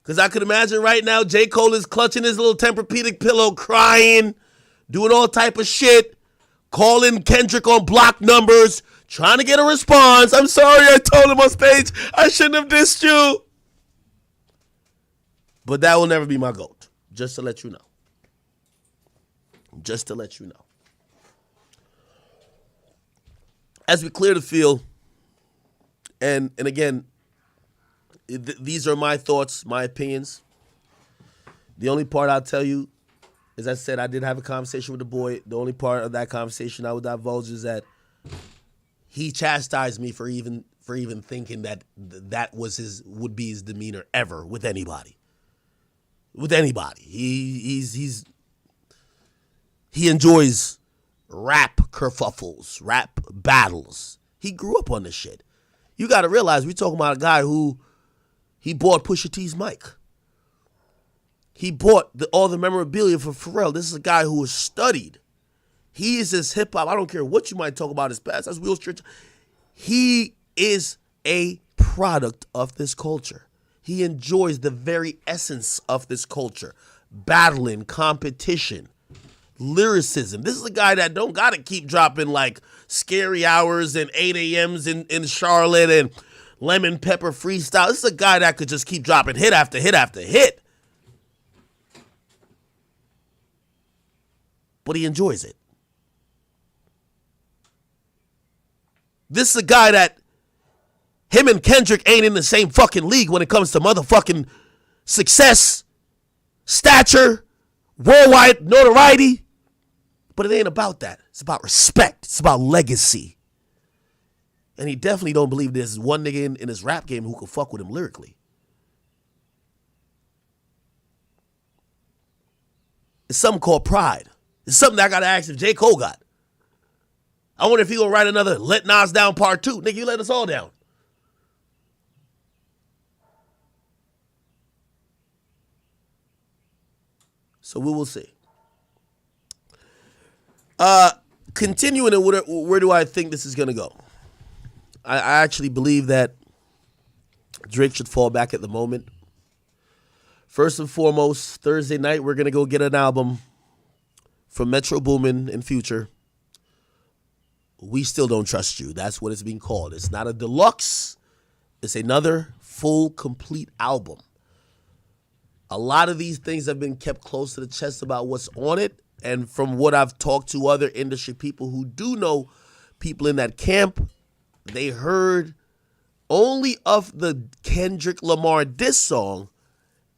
Because I could imagine right now J. Cole is clutching his little Tempur-Pedic pillow, crying, doing all type of shit, calling Kendrick on block numbers, trying to get a response. I'm sorry I told him on stage I shouldn't have dissed you. But that will never be my GOAT. Just to let you know. Just to let you know. As we clear the field, and again, these are my thoughts, my opinions. The only part I'll tell you, as I said, I did have a conversation with the boy. The only part of that conversation I would divulge is that he chastised me for even thinking that that was would be his demeanor ever with anybody. With anybody. He enjoys rap kerfuffles, rap battles. He grew up on this shit. You got to realize we're talking about a guy who he bought Pusha T's mic. He bought all the memorabilia for Pharrell. This is a guy who was studied. He is his hip hop. I don't care what you might talk about his past. That's Will Street. He is a product of this culture. He enjoys the very essence of this culture. Battling, competition, lyricism. This is a guy that don't got to keep dropping like Scary Hours and 8 a.m.s in Charlotte and Lemon Pepper Freestyle. This is a guy that could just keep dropping hit after hit after hit. But he enjoys it. This is a guy that him and Kendrick ain't in the same fucking league when it comes to motherfucking success, stature, worldwide notoriety. But it ain't about that. It's about respect. It's about legacy. And he definitely don't believe there's one nigga in his rap game who can fuck with him lyrically. It's something called pride. It's something that I got to ask if J. Cole got. I wonder if he gonna write another Let Nas Down Part 2. Nigga, you let us all down. So we will see. Continuing, where do I think this is going to go? I actually believe that Drake should fall back at the moment. First and foremost, Thursday night, we're going to go get an album from Metro Boomin and Future. We Still Don't Trust You. That's what it's being called. It's not a deluxe. It's another full, complete album. A lot of these things have been kept close to the chest about what's on it. And from what I've talked to other industry people who do know people in that camp, they heard only of the Kendrick Lamar diss song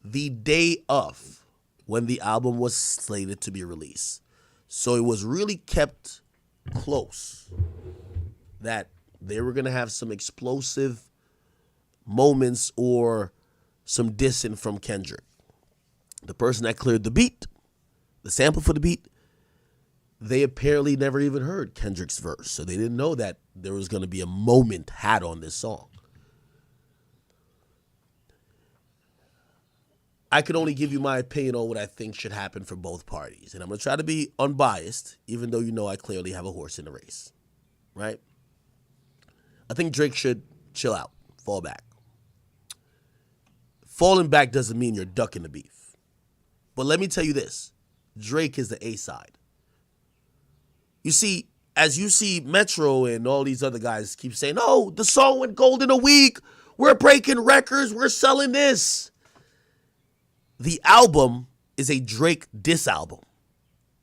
the day of when the album was slated to be released. So it was really kept close that they were going to have some explosive moments or some dissing from Kendrick. The person that cleared the beat, the sample for the beat, they apparently never even heard Kendrick's verse. So they didn't know that there was going to be a moment had on this song. I can only give you my opinion on what I think should happen for both parties. And I'm going to try to be unbiased, even though you know I clearly have a horse in the race. Right? I think Drake should chill out, fall back. Falling back doesn't mean you're ducking the beef. But let me tell you this. Drake is the A side. You see, as you see Metro and all these other guys keep saying, oh, the song went gold in a week. We're breaking records. We're selling this. The album is a Drake diss album.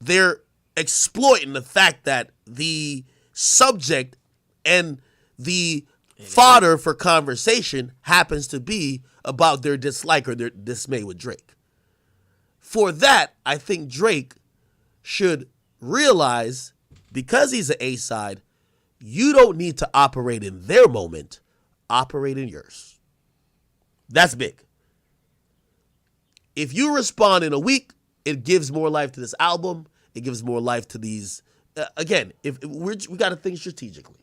They're exploiting the fact that the subject and the fodder for conversation happens to be about their dislike or their dismay with Drake. For that, I think Drake should realize, because he's an A-side, you don't need to operate in their moment, operate in yours. That's big. If you respond in a week, it gives more life to this album. It gives more life to these. Again, if we got to think strategically.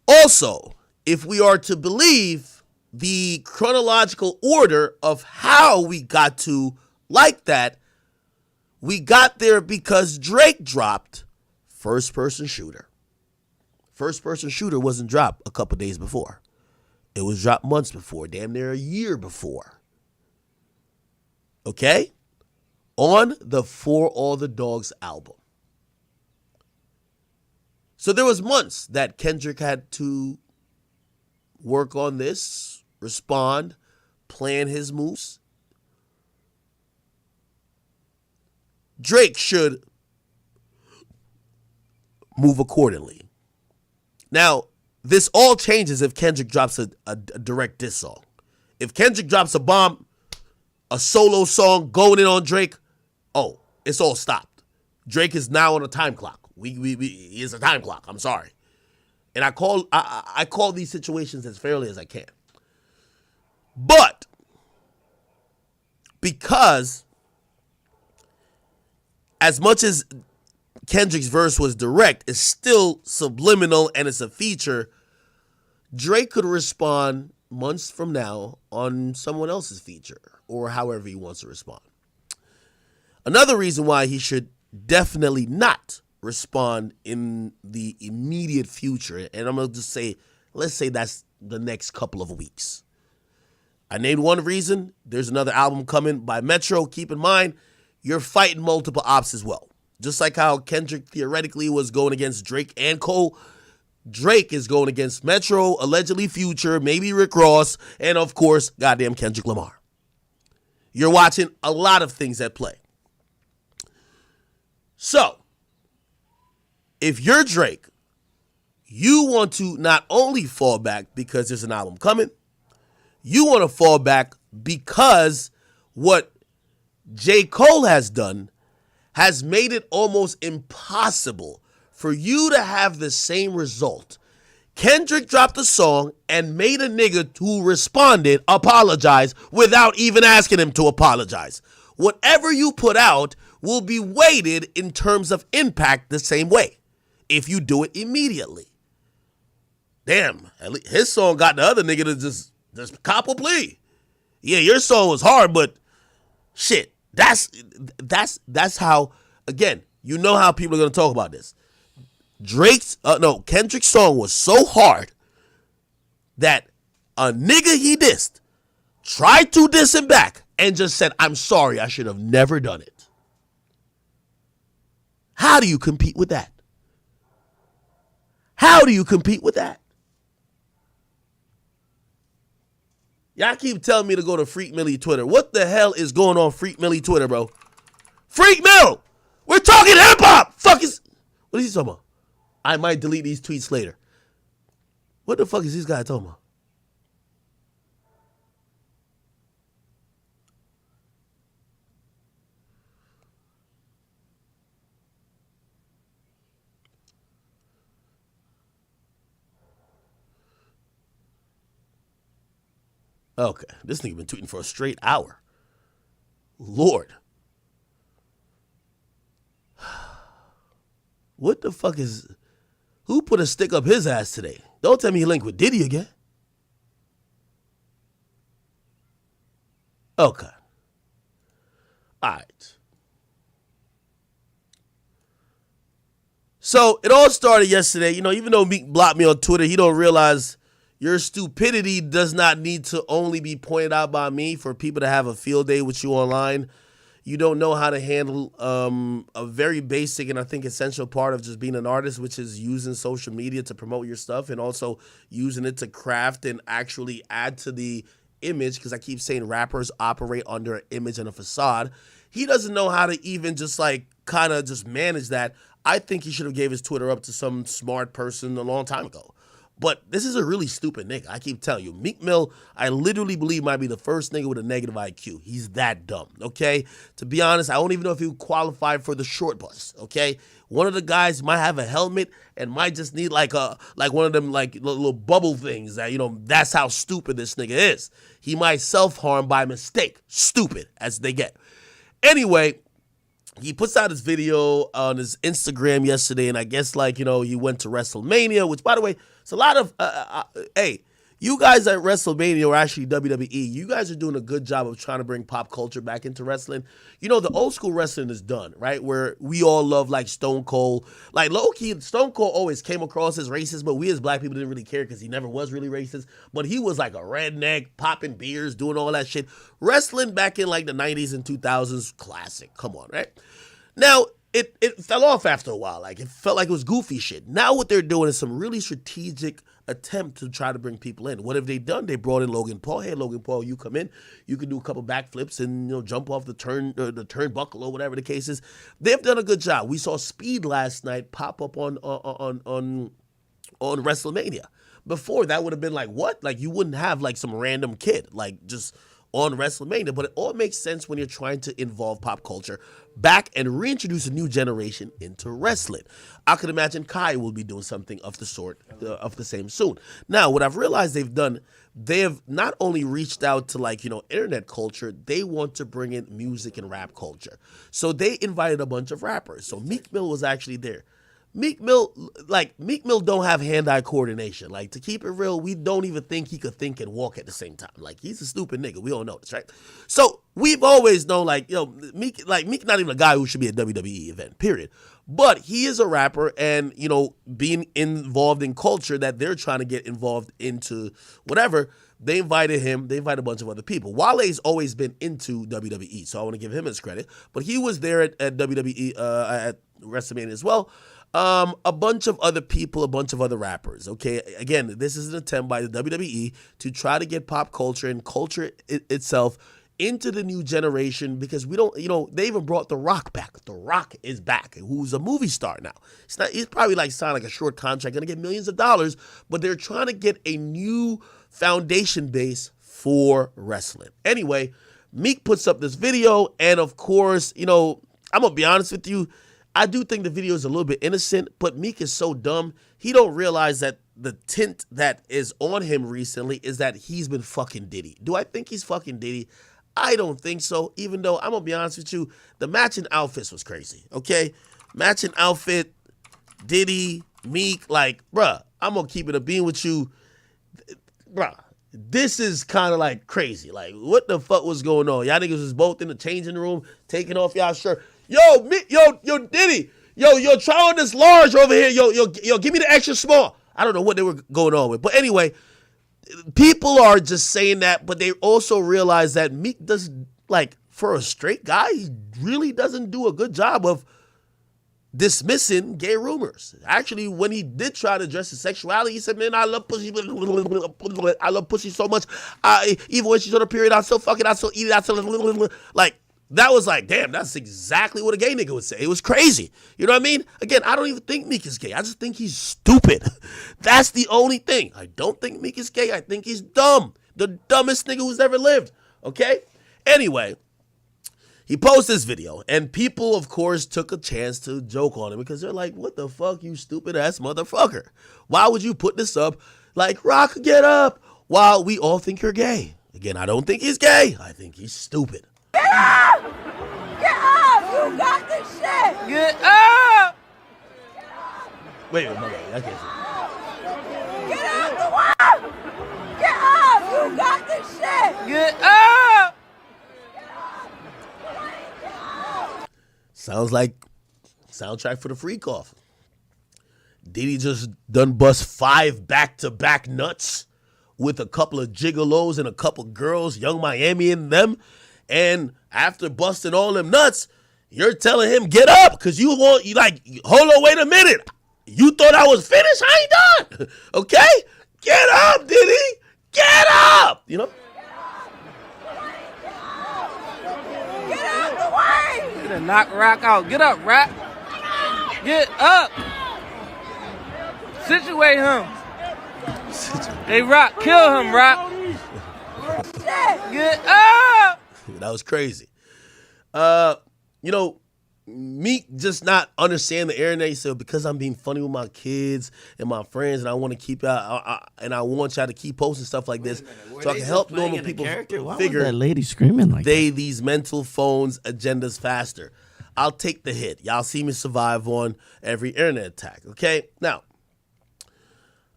Also, if we are to believe the chronological order of how we got to like that, we got there because Drake dropped First Person Shooter. First Person Shooter wasn't dropped a couple days before. It was dropped months before, damn near a year before. Okay? On the For All the Dogs album. So there was months that Kendrick had to work on this, respond, plan his moves. Drake should move accordingly. Now, this all changes if Kendrick drops a direct diss song. If Kendrick drops a bomb, a solo song going in on Drake, oh, it's all stopped. Drake is now on a time clock. He is a time clock. I'm sorry. And I call these situations as fairly as I can. But because as much as Kendrick's verse was direct, it's still subliminal and it's a feature, Drake could respond months from now on someone else's feature or however he wants to respond. Another reason why he should definitely not respond in the immediate future, and I'm going to just say, let's say that's the next couple of weeks. I named one reason. There's another album coming by Metro. Keep in mind, you're fighting multiple ops as well. Just like how Kendrick theoretically was going against Drake and Cole, Drake is going against Metro, allegedly Future, maybe Rick Ross, and of course, goddamn Kendrick Lamar. You're watching a lot of things at play. So, if you're Drake, you want to not only fall back because there's an album coming, you want to fall back because what J. Cole has done has made it almost impossible for you to have the same result. Kendrick dropped a song and made a nigga who responded apologize without even asking him to apologize. Whatever you put out will be weighted in terms of impact the same way if you do it immediately. Damn, at least his song got the other nigga to just cop a plea. Yeah, your song was hard, but shit, that's how, again, you know how people are going to talk about this. Kendrick's song was so hard that a nigga he dissed tried to diss him back and just said, I'm sorry, I should have never done it. How do you compete with that? How do you compete with that? Y'all keep telling me to go to Freak Millie Twitter. What the hell is going on Freak Millie Twitter, bro? Freak Mill! We're talking hip-hop! What is he talking about? I might delete these tweets later. What the fuck is this guy talking about? Okay, this nigga been tweeting for a straight hour. Lord. What the fuck is... Who put a stick up his ass today? Don't tell me he linked with Diddy again. Okay. All right. So it all started yesterday. You know, even though Meek blocked me on Twitter, he don't realize your stupidity does not need to only be pointed out by me for people to have a field day with you online. You don't know how to handle a very basic and I think essential part of just being an artist, which is using social media to promote your stuff and also using it to craft and actually add to the image, because I keep saying rappers operate under an image and a facade. He doesn't know how to even just like kind of just manage that. I think he should have gave his Twitter up to some smart person a long time ago. But this is a really stupid nigga. I keep telling you. Meek Mill, I literally believe might be the first nigga with a negative IQ. He's that dumb, okay? To be honest, I don't even know if he would qualify for the short bus, okay? One of the guys might have a helmet and might just need like one of them like little bubble things that, that's how stupid this nigga is. He might self-harm by mistake. Stupid as they get. Anyway, he puts out his video on his Instagram yesterday, and I guess he went to WrestleMania, which, by the way, it's a lot of, hey, you guys at WrestleMania, or actually WWE, you guys are doing a good job of trying to bring pop culture back into wrestling. The old school wrestling is done, right? Where we all love like Stone Cold. Like low-key, Stone Cold always came across as racist, but we as black people didn't really care because he never was really racist. But he was like a redneck, popping beers, doing all that shit. Wrestling back in like the 90s and 2000s, classic. Come on, right? Now, it fell off after a while. Like, it felt like it was goofy shit. Now what they're doing is some really strategic attempt to try to bring people in. What have they done? They brought in Logan Paul. Hey, Logan Paul, you come in. You can do a couple backflips and jump off the turnbuckle or whatever the case is. They've done a good job. We saw Speed last night pop up on WrestleMania. Before, that would have been like, what? Like, you wouldn't have like some random kid like just on WrestleMania, but it all makes sense when you're trying to involve pop culture back and reintroduce a new generation into wrestling. I could imagine Kai will be doing something of the sort, of the same soon. Now, what I've realized they've done, they have not only reached out to internet culture, they want to bring in music and rap culture. So they invited a bunch of rappers. So Meek Mill was actually there. Meek Mill don't have hand-eye coordination. Like, to keep it real, we don't even think he could think and walk at the same time. Like, he's a stupid nigga. We all know this, right? So we've always known, Meek not even a guy who should be at WWE event, period. But he is a rapper and, being involved in culture that they're trying to get involved into whatever, they invited him. They invited a bunch of other people. Wale's always been into WWE, so I want to give him his credit. But he was there at WWE, at WrestleMania as well. A bunch of other people, a bunch of other rappers, okay? Again, this is an attempt by the WWE to try to get pop culture and culture itself into the new generation, because we don't, they even brought The Rock back. The Rock is back, who's a movie star now. He's probably signed like a short contract, gonna get millions of dollars, but they're trying to get a new foundation base for wrestling. Anyway, Meek puts up this video, and of course, I'm gonna be honest with you, I do think the video is a little bit innocent, but Meek is so dumb, he don't realize that the tint that is on him recently is that he's been fucking Diddy. Do I think he's fucking Diddy? I don't think so, even though, I'm going to be honest with you, the matching outfits was crazy, okay? Matching outfit, Diddy, Meek, bruh, I'm going to keep it a bean with you. Bruh, this is kind of crazy. What the fuck was going on? Y'all niggas was both in the changing room, taking off y'all shirt. Yo, Diddy. Yo, try on this large over here. Yo, give me the extra small. I don't know what they were going on with. But anyway, people are just saying that, but they also realize that Meek does, for a straight guy, he really doesn't do a good job of dismissing gay rumors. Actually, when he did try to address his sexuality, he said, man, I love pussy. I love pussy so much. Even when she's on her period, I still fuck it. I still eat it. I still, that was damn, that's exactly what a gay nigga would say. It was crazy. You know what I mean? Again, I don't even think Meek is gay. I just think he's stupid. That's the only thing. I don't think Meek is gay. I think he's dumb. The dumbest nigga who's ever lived. Okay? Anyway, he posted this video, and people, of course, took a chance to joke on him because they're like, what the fuck, you stupid-ass motherfucker? Why would you put this up Rock, get up, while we all think you're gay? Again, I don't think he's gay. I think he's stupid. Get up! Get up! You got this shit! Get up! Wait, I can't see. Get out the way! Get up! You got this shit! Get up! Sounds like soundtrack for the Freak Off. Diddy just done bust 5 back-to-back nuts with a couple of gigolos and a couple girls, Young Miami and them. And after busting all them nuts, you're telling him get up because you like, hold on, wait a minute. You thought I was finished? I ain't done. Okay? Get up, Diddy. Get up. You know? Get out the way! You're gonna knock Rock out. Get up, Rock. Get up. Situate him. Hey, Rock, kill him, Rock. Get up. That was crazy. You know, Meek just not understand the internet. He said, because I'm being funny with my kids and my friends, and I want to keep and I want y'all to keep posting stuff like this, so I can help normal people figure that lady screaming like these mental phones agendas faster. I'll take the hit. Y'all see me survive on every internet attack. Okay, now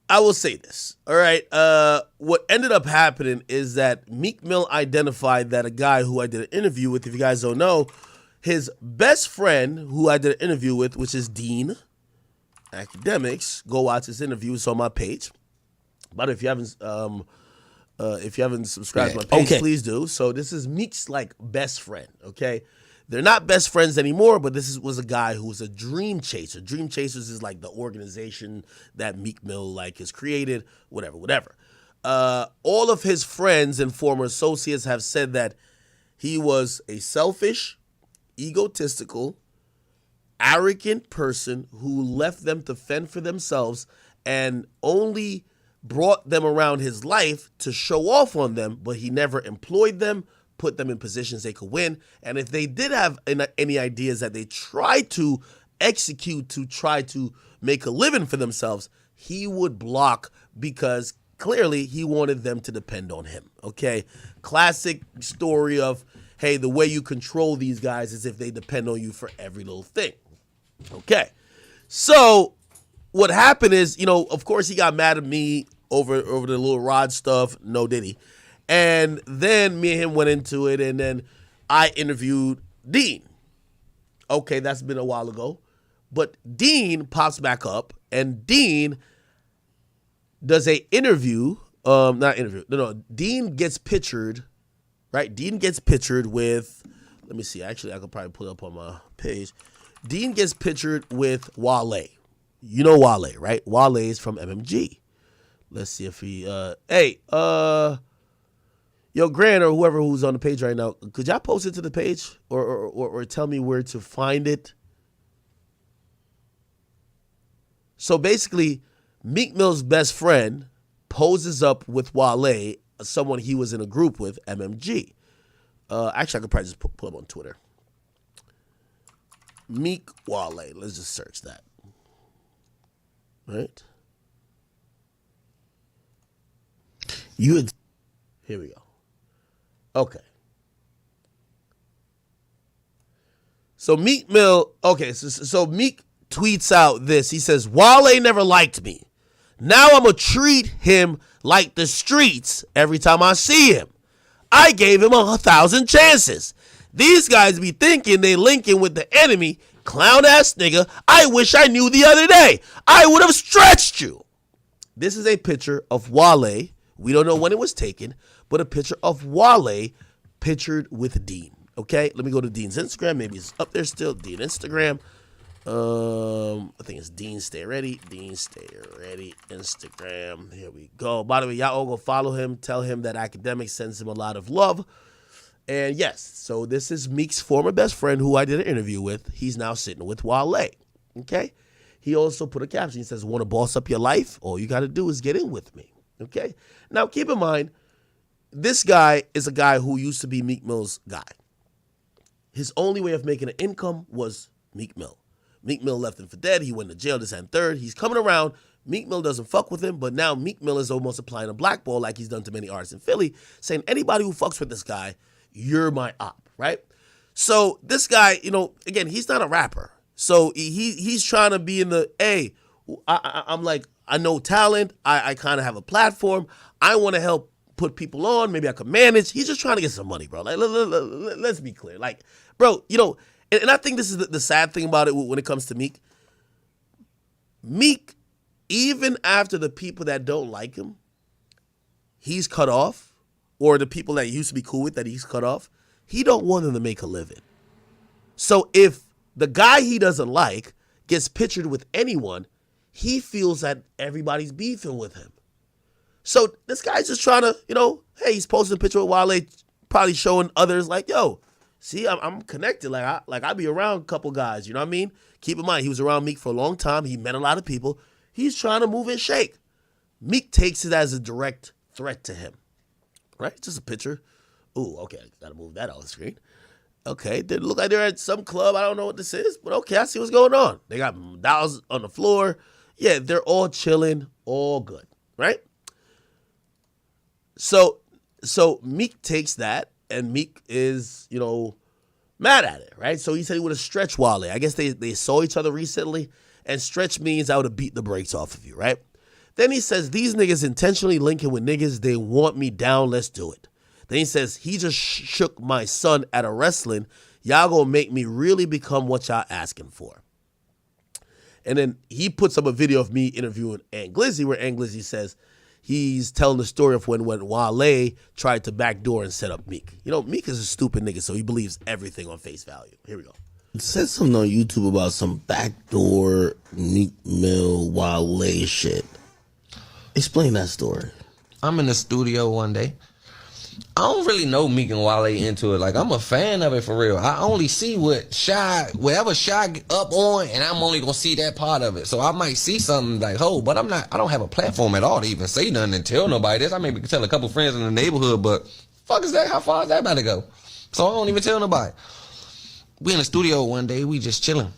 I will say this. All right, what ended up happening is that Meek Mill identified that a guy who I did an interview with, if you guys don't know, his best friend, who I did an interview with, which is Dean Academics. Go watch this interview. It's on my page. But if you haven't subscribed to my page, please do. So this is Meek's like best friend. Okay, they're not best friends anymore, but this was a guy who was a dream chaser. Dream Chasers is like the organization that Meek Mill like has created. Whatever. All of his friends and former associates have said that he was a selfish, egotistical, arrogant person who left them to fend for themselves and only brought them around his life to show off on them, but he never employed them, put them in positions they could win. And if they did have any ideas that they tried to execute to try to make a living for themselves, he would block because clearly he wanted them to depend on him. Okay? Classic story of, hey, the way you control these guys is if they depend on you for every little thing. Okay. So what happened is, you know, of course he got mad at me over the Lil Rod stuff. No Diddy. And then me and him went into it, and then I interviewed Dean. Okay, that's been a while ago. But Dean pops back up, and Dean does a interview. Dean gets pictured. Right, Dean gets pictured with, let me see, actually I could probably pull it up on my page. Dean gets pictured with Wale. You know Wale, right? Wale is from MMG. Let's see if he, yo, Grant or whoever who's on the page right now, could y'all post it to the page or tell me where to find it? So basically, Meek Mill's best friend poses up with Wale, someone he was in a group with, MMG. Actually, I could probably just pull up on Twitter. Meek Wale. Let's just search that. Right? Here we go. Okay. So Meek Mill, so Meek tweets out this. He says, Wale never liked me. Now I'm going to treat him like the streets every time I see him. I gave him 1,000 chances. These guys be thinking they linking with the enemy. Clown ass nigga, I wish I knew the other day. I would have stretched you. This is a picture of Wale. We don't know when it was taken, but a picture of Wale pictured with Dean. Okay, let me go to Dean's Instagram. Maybe it's up there still. Dean Instagram. I think it's Dean Stay Ready. Dean Stay Ready Instagram. Here we go. By the way, y'all all go follow him. Tell him that Academic sends him a lot of love. And yes, so this is Meek's former best friend who I did an interview with. He's now sitting with Wale. Okay. He also put a caption. He says, want to boss up your life? All you got to do is get in with me. Okay. Now keep in mind, this guy is a guy who used to be Meek Mill's guy. His only way of making an income was Meek Mill. Meek Mill left him for dead. He went to jail, this and third. He's coming around. Meek Mill doesn't fuck with him, but now Meek Mill is almost applying a blackball like he's done to many artists in Philly, saying anybody who fucks with this guy, you're my op, right? So this guy, you know, again, he's not a rapper. So he's trying to be in the, hey, I'm like, I know talent. I kind of have a platform. I want to help put people on. Maybe I could manage. He's just trying to get some money, bro. Like, let's be clear. Like, bro, you know, and I think this is the sad thing about it when it comes to Meek. Meek, even after the people that don't like him, he's cut off, or the people that he used to be cool with that he's cut off, he don't want them to make a living. So if the guy he doesn't like gets pictured with anyone, he feels that everybody's beefing with him. So this guy's just trying to, hey, he's posting a picture with Wale, probably showing others like, yo, see, I'm connected. Like I be around a couple guys, you know what I mean? Keep in mind, he was around Meek for a long time. He met a lot of people. He's trying to move and shake. Meek takes it as a direct threat to him, right? Just a picture. Ooh, okay, gotta move that off the screen. Okay, they look like they're at some club. I don't know what this is, but okay, I see what's going on. They got dolls on the floor. Yeah, they're all chilling, all good, right? So Meek takes that, and Meek is, mad at it, right? So he said he would have stretched Wale. I guess they saw each other recently, and stretch means I would have beat the brakes off of you, right? Then he says, these niggas intentionally linking with niggas, they want me down, let's do it. Then he says, he just shook my son at a wrestling. Y'all gonna make me really become what y'all asking for. And then he puts up a video of me interviewing Ant Glizzy, where Ant Glizzy says he's telling the story of when Wale tried to backdoor and set up Meek. Meek is a stupid nigga, so he believes everything on face value. Here we go. It said something on YouTube about some backdoor Meek Mill Wale shit. Explain that story. I'm in the studio one day. I don't really know Meek and Wale into it. Like, I'm a fan of it for real. I only see whatever Shy up on, and I'm only gonna see that part of it. So I might see something like, but I don't have a platform at all to even say nothing and tell nobody this. I maybe can tell a couple friends in the neighborhood, but fuck is that? How far is that about to go? So I don't even tell nobody. We in the studio one day, we just chilling.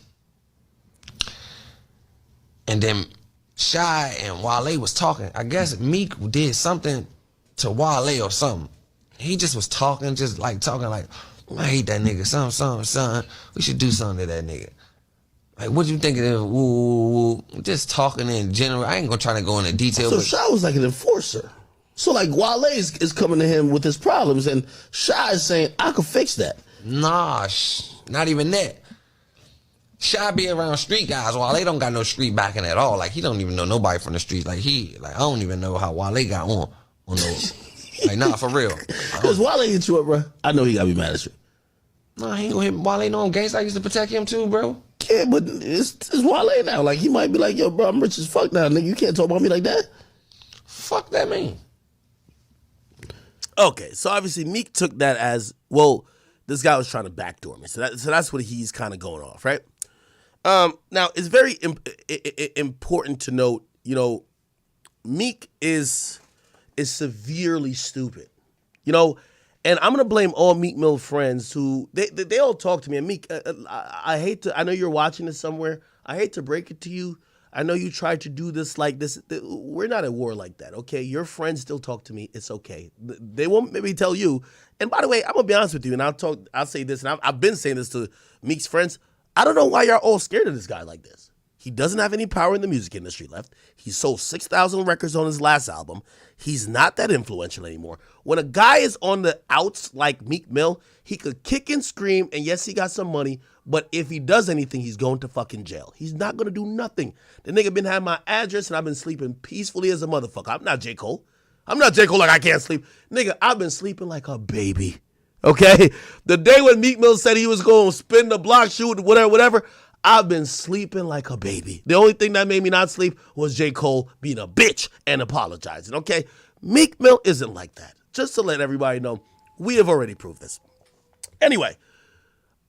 And then Shy and Wale was talking. I guess Meek did something to Wale or something. He just was talking like, I hate that nigga, son. We should do something to that nigga. Like, what you think of him? Woo. Just talking in general. I ain't gonna try to go into detail. So Shy was like an enforcer. So like Wale is coming to him with his problems, and Shy is saying, I could fix that. Nah, not even that. Shy be around street guys. Wale don't got no street backing at all. Like, he don't even know nobody from the streets. Like, I don't even know how Wale got on those. Like, nah, for real. Because Wale hit you up, bro. I know he got to be mad at you. Nah, he ain't gonna hit Wale. No, gangsta used to protect him too, bro. Yeah, but it's Wale now. Like, he might be like, yo, bro, I'm rich as fuck now, nigga. You can't talk about me like that. Fuck that mean. Okay, so obviously Meek took that as, well, this guy was trying to backdoor me. So that's what he's kind of going off, right? Now, it's very important to note, Meek is severely stupid, and I'm going to blame all Meek Mill friends who, they all talk to me. And Meek, I know you're watching this somewhere. I hate to break it to you. I know you tried to do this like this. We're not at war like that, okay? Your friends still talk to me. It's okay. They won't maybe tell you. And by the way, I'm going to be honest with you, and I'll say this, and I've been saying this to Meek's friends. I don't know why y'all all scared of this guy like this. He doesn't have any power in the music industry left. He sold 6,000 records on his last album. He's not that influential anymore. When a guy is on the outs like Meek Mill, he could kick and scream, and yes, he got some money, but if he does anything, he's going to fucking jail. He's not going to do nothing. The nigga been having my address, and I've been sleeping peacefully as a motherfucker. I'm not J. Cole. I'm not J. Cole like I can't sleep. Nigga, I've been sleeping like a baby. Okay? The day when Meek Mill said he was going to spin the block, shoot, whatever, I've been sleeping like a baby. The only thing that made me not sleep was J. Cole being a bitch and apologizing, okay? Meek Mill isn't like that. Just to let everybody know, we have already proved this. Anyway,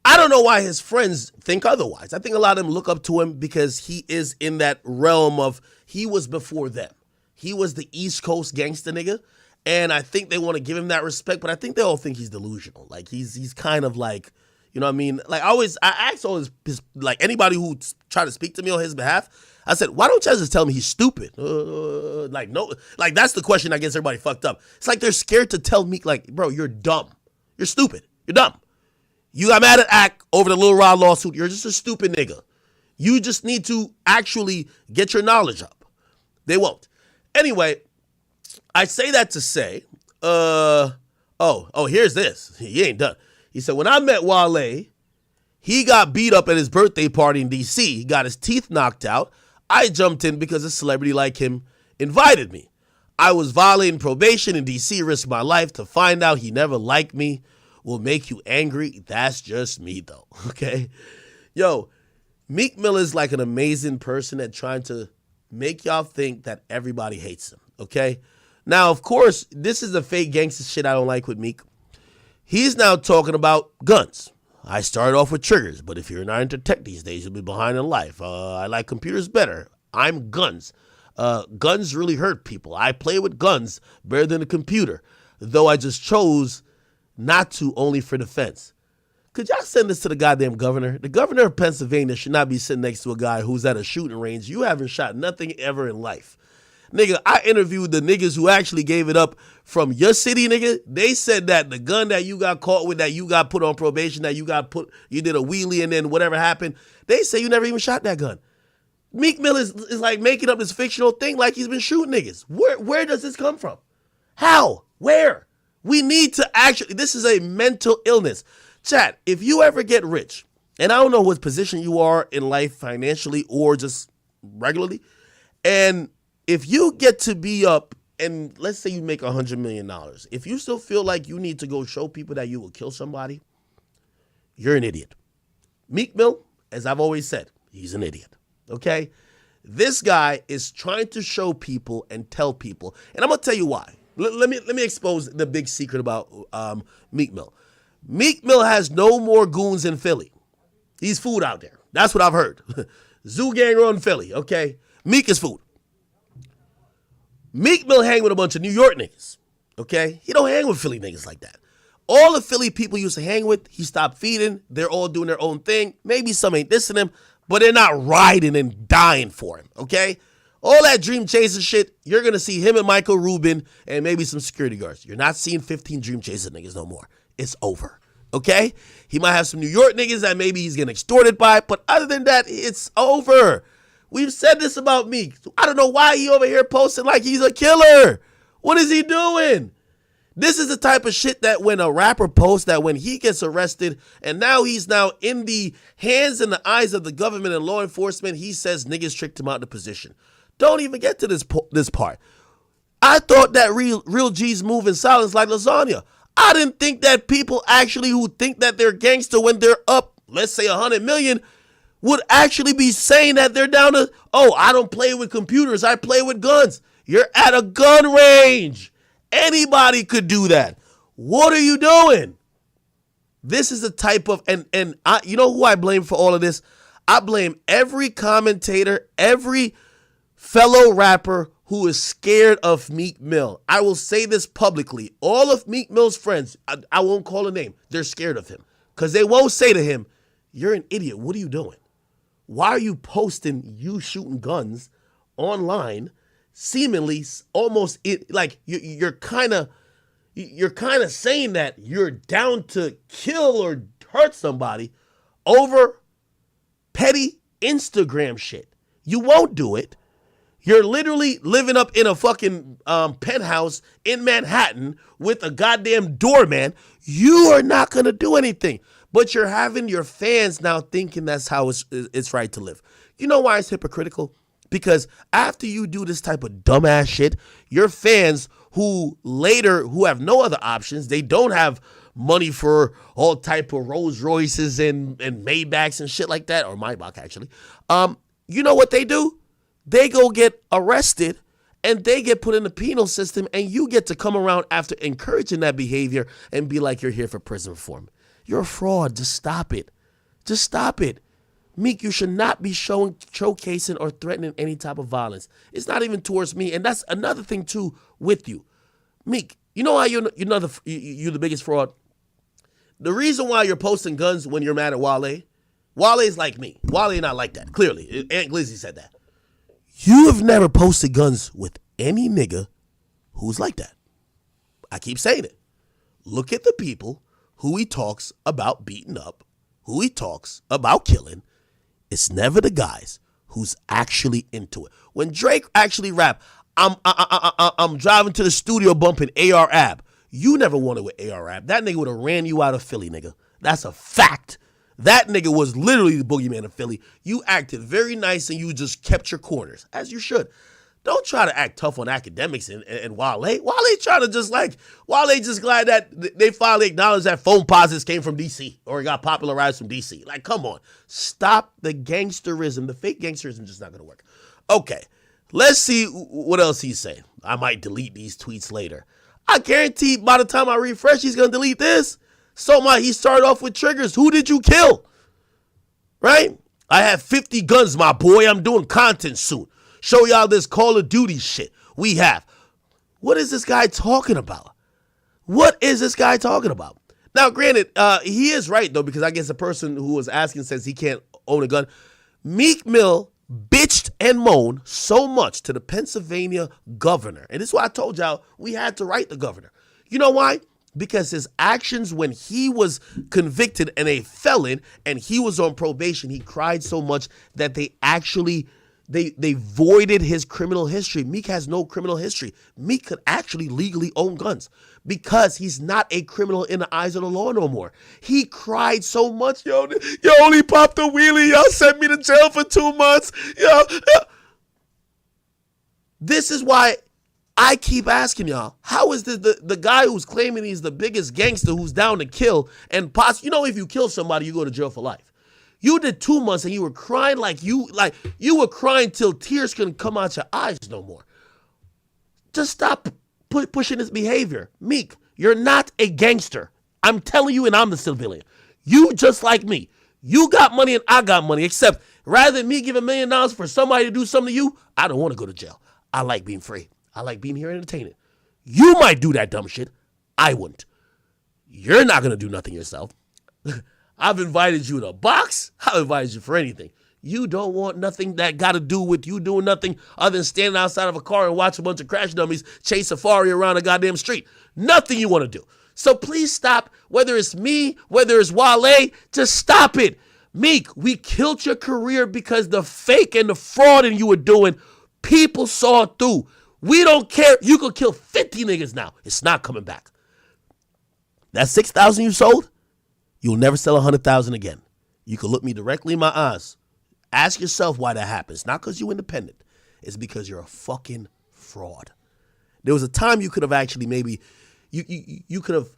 I don't know why his friends think otherwise. I think a lot of them look up to him because he is in that realm of, he was before them. He was the East Coast gangster nigga, and I think they want to give him that respect, but I think they all think he's delusional. Like, he's kind of like, you know what I mean? Like, I ask all his like, anybody who try to speak to me on his behalf, I said, why don't you guys just tell me he's stupid? Like, that's the question that gets everybody fucked up. It's like they're scared to tell me, like, bro, you're dumb. You're stupid. You're dumb. You got mad at Ack over the Lil Rod lawsuit. You're just a stupid nigga. You just need to actually get your knowledge up. They won't. Anyway, I say that to say, here's this. He ain't done. He said, when I met Wale, he got beat up at his birthday party in D.C. He got his teeth knocked out. I jumped in because a celebrity like him invited me. I was violating probation in D.C., risked my life to find out he never liked me. will make you angry. That's just me, though, okay? Yo, Meek Mill is like an amazing person at trying to make y'all think that everybody hates him, okay? Now, of course, this is the fake gangster shit I don't like with Meek. He's now talking about guns. I started off with triggers, but if you're not into tech these days, you'll be behind in life. I like computers better. I'm guns. Guns really hurt people. I play with guns better than a computer, though I just chose not to, only for defense. Could y'all send this to the goddamn governor? The governor of Pennsylvania should not be sitting next to a guy who's at a shooting range. You haven't shot nothing ever in life. Nigga, I interviewed the niggas who actually gave it up from your city, nigga. They said that the gun that you got caught with, that you got put on probation, that you did a wheelie and then whatever happened, they say you never even shot that gun. Meek Mill is like making up this fictional thing like he's been shooting niggas. Where does this come from? How? Where? We need to actually, this is a mental illness. Chat, if you ever get rich, and I don't know what position you are in life financially or just regularly, and if you get to be up and let's say you make $100 million, if you still feel like you need to go show people that you will kill somebody, you're an idiot. Meek Mill, as I've always said, he's an idiot, okay? This guy is trying to show people and tell people, and I'm going to tell you why. Let me expose the big secret about Meek Mill. Meek Mill has no more goons in Philly. He's food out there. That's what I've heard. Zoo gang run Philly, okay? Meek is food. Meek Mill hang with a bunch of New York niggas, okay? He don't hang with Philly niggas like that. All the Philly people used to hang with, he stopped feeding. They're all doing their own thing. Maybe some ain't dissing him, but they're not riding and dying for him, okay? All that dream chasing shit, you're going to see him and Michael Rubin and maybe some security guards. You're not seeing 15 dream chasing niggas no more. It's over, okay? He might have some New York niggas that maybe he's getting extorted by, but other than that, it's over. We've said this about Meek. I don't know why he over here posting like he's a killer. What is he doing? This is the type of shit that when a rapper posts that when he gets arrested and now he's now in the hands and the eyes of the government and law enforcement, he says niggas tricked him out of the position. Don't even get to this part. I thought that real G's move in silence like lasagna. I didn't think that people actually who think that they're gangster when they're up, let's say 100 million, would actually be saying that they're down to, oh, I don't play with computers, I play with guns. You're at a gun range. Anybody could do that. What are you doing? This is the type of, and I, you know who I blame for all of this? I blame every commentator, every fellow rapper who is scared of Meek Mill. I will say this publicly. All of Meek Mill's friends, I won't call a name, they're scared of him because they won't say to him, you're an idiot. What are you doing? Why are you posting you shooting guns online, seemingly almost like you're kind of saying that you're down to kill or hurt somebody over petty Instagram shit. You won't do it. You're literally living up in a fucking penthouse in Manhattan with a goddamn doorman. You are not going to do anything. But you're having your fans now thinking that's how it's right to live. You know why it's hypocritical? Because after you do this type of dumbass shit, your fans who have no other options, they don't have money for all type of Rolls Royces and Maybachs and shit like that, or Maybach actually. You know what they do? They go get arrested and they get put in the penal system and you get to come around after encouraging that behavior and be like, you're here for prison reform. You're a fraud. Just stop it. Just stop it. Meek, you should not be showcasing or threatening any type of violence. It's not even towards me. And that's another thing, too, with you. Meek, you know why you're the biggest fraud? The reason why you're posting guns when you're mad at Wale is like me. Wale not like that, clearly. Ant Glizzy said that. You have never posted guns with any nigga who's like that. I keep saying it. Look at the people who he talks about beating up, who he talks about killing. It's never the guys who's actually into it. When Drake actually rap, I'm driving to the studio bumping AR Ab. You never wanted with AR Ab. That nigga would have ran you out of Philly, nigga. That's a fact. That nigga was literally the boogeyman of Philly. You acted very nice and you just kept your corners, as you should. Don't try to act tough on academics and Wale. Wale trying to just glad that they finally acknowledged that phone posits came from DC or got popularized from DC. Like, come on. Stop the gangsterism. The fake gangsterism is just not going to work. Okay, let's see what else he's saying. I might delete these tweets later. I guarantee by the time I refresh, he's going to delete this. So he started off with triggers. Who did you kill? Right? I have 50 guns, my boy. I'm doing content soon. Show y'all this Call of Duty shit we have. What is this guy talking about? What is this guy talking about? Now, granted, he is right, though, because I guess the person who was asking says he can't own a gun. Meek Mill bitched and moaned so much to the Pennsylvania governor. And this is why I told y'all we had to write the governor. You know why? Because his actions when he was convicted and a felon and he was on probation, he cried so much that they actually they voided his criminal history. Meek has no criminal history. Meek could actually legally own guns because he's not a criminal in the eyes of the law no more. He cried so much, yo, only popped a wheelie, y'all sent me to jail for 2 months, yo. This is why I keep asking y'all, how is the guy who's claiming he's the biggest gangster who's down to kill and if you kill somebody, you go to jail for life. You did 2 months and you were crying like you were crying till tears couldn't come out your eyes no more. Just stop pushing this behavior. Meek, you're not a gangster. I'm telling you, and I'm the civilian. You just like me. You got money and I got money, except rather than me give $1 million for somebody to do something to you, I don't want to go to jail. I like being free. I like being here and entertaining. You might do that dumb shit. I wouldn't. You're not going to do nothing yourself. I've invited you to box. I've invited you for anything. You don't want nothing that got to do with you doing nothing other than standing outside of a car and watch a bunch of crash dummies chase Safari around a goddamn street. Nothing you want to do. So please stop, whether it's me, whether it's Wale, just stop it. Meek, we killed your career because the fake and the frauding you were doing, people saw it through. We don't care. You could kill 50 niggas now. It's not coming back. That 6,000 you sold, you'll never sell 100,000 again. You can look me directly in my eyes. Ask yourself why that happens. Not because you're independent. It's because you're a fucking fraud. There was a time you could have actually maybe, you could have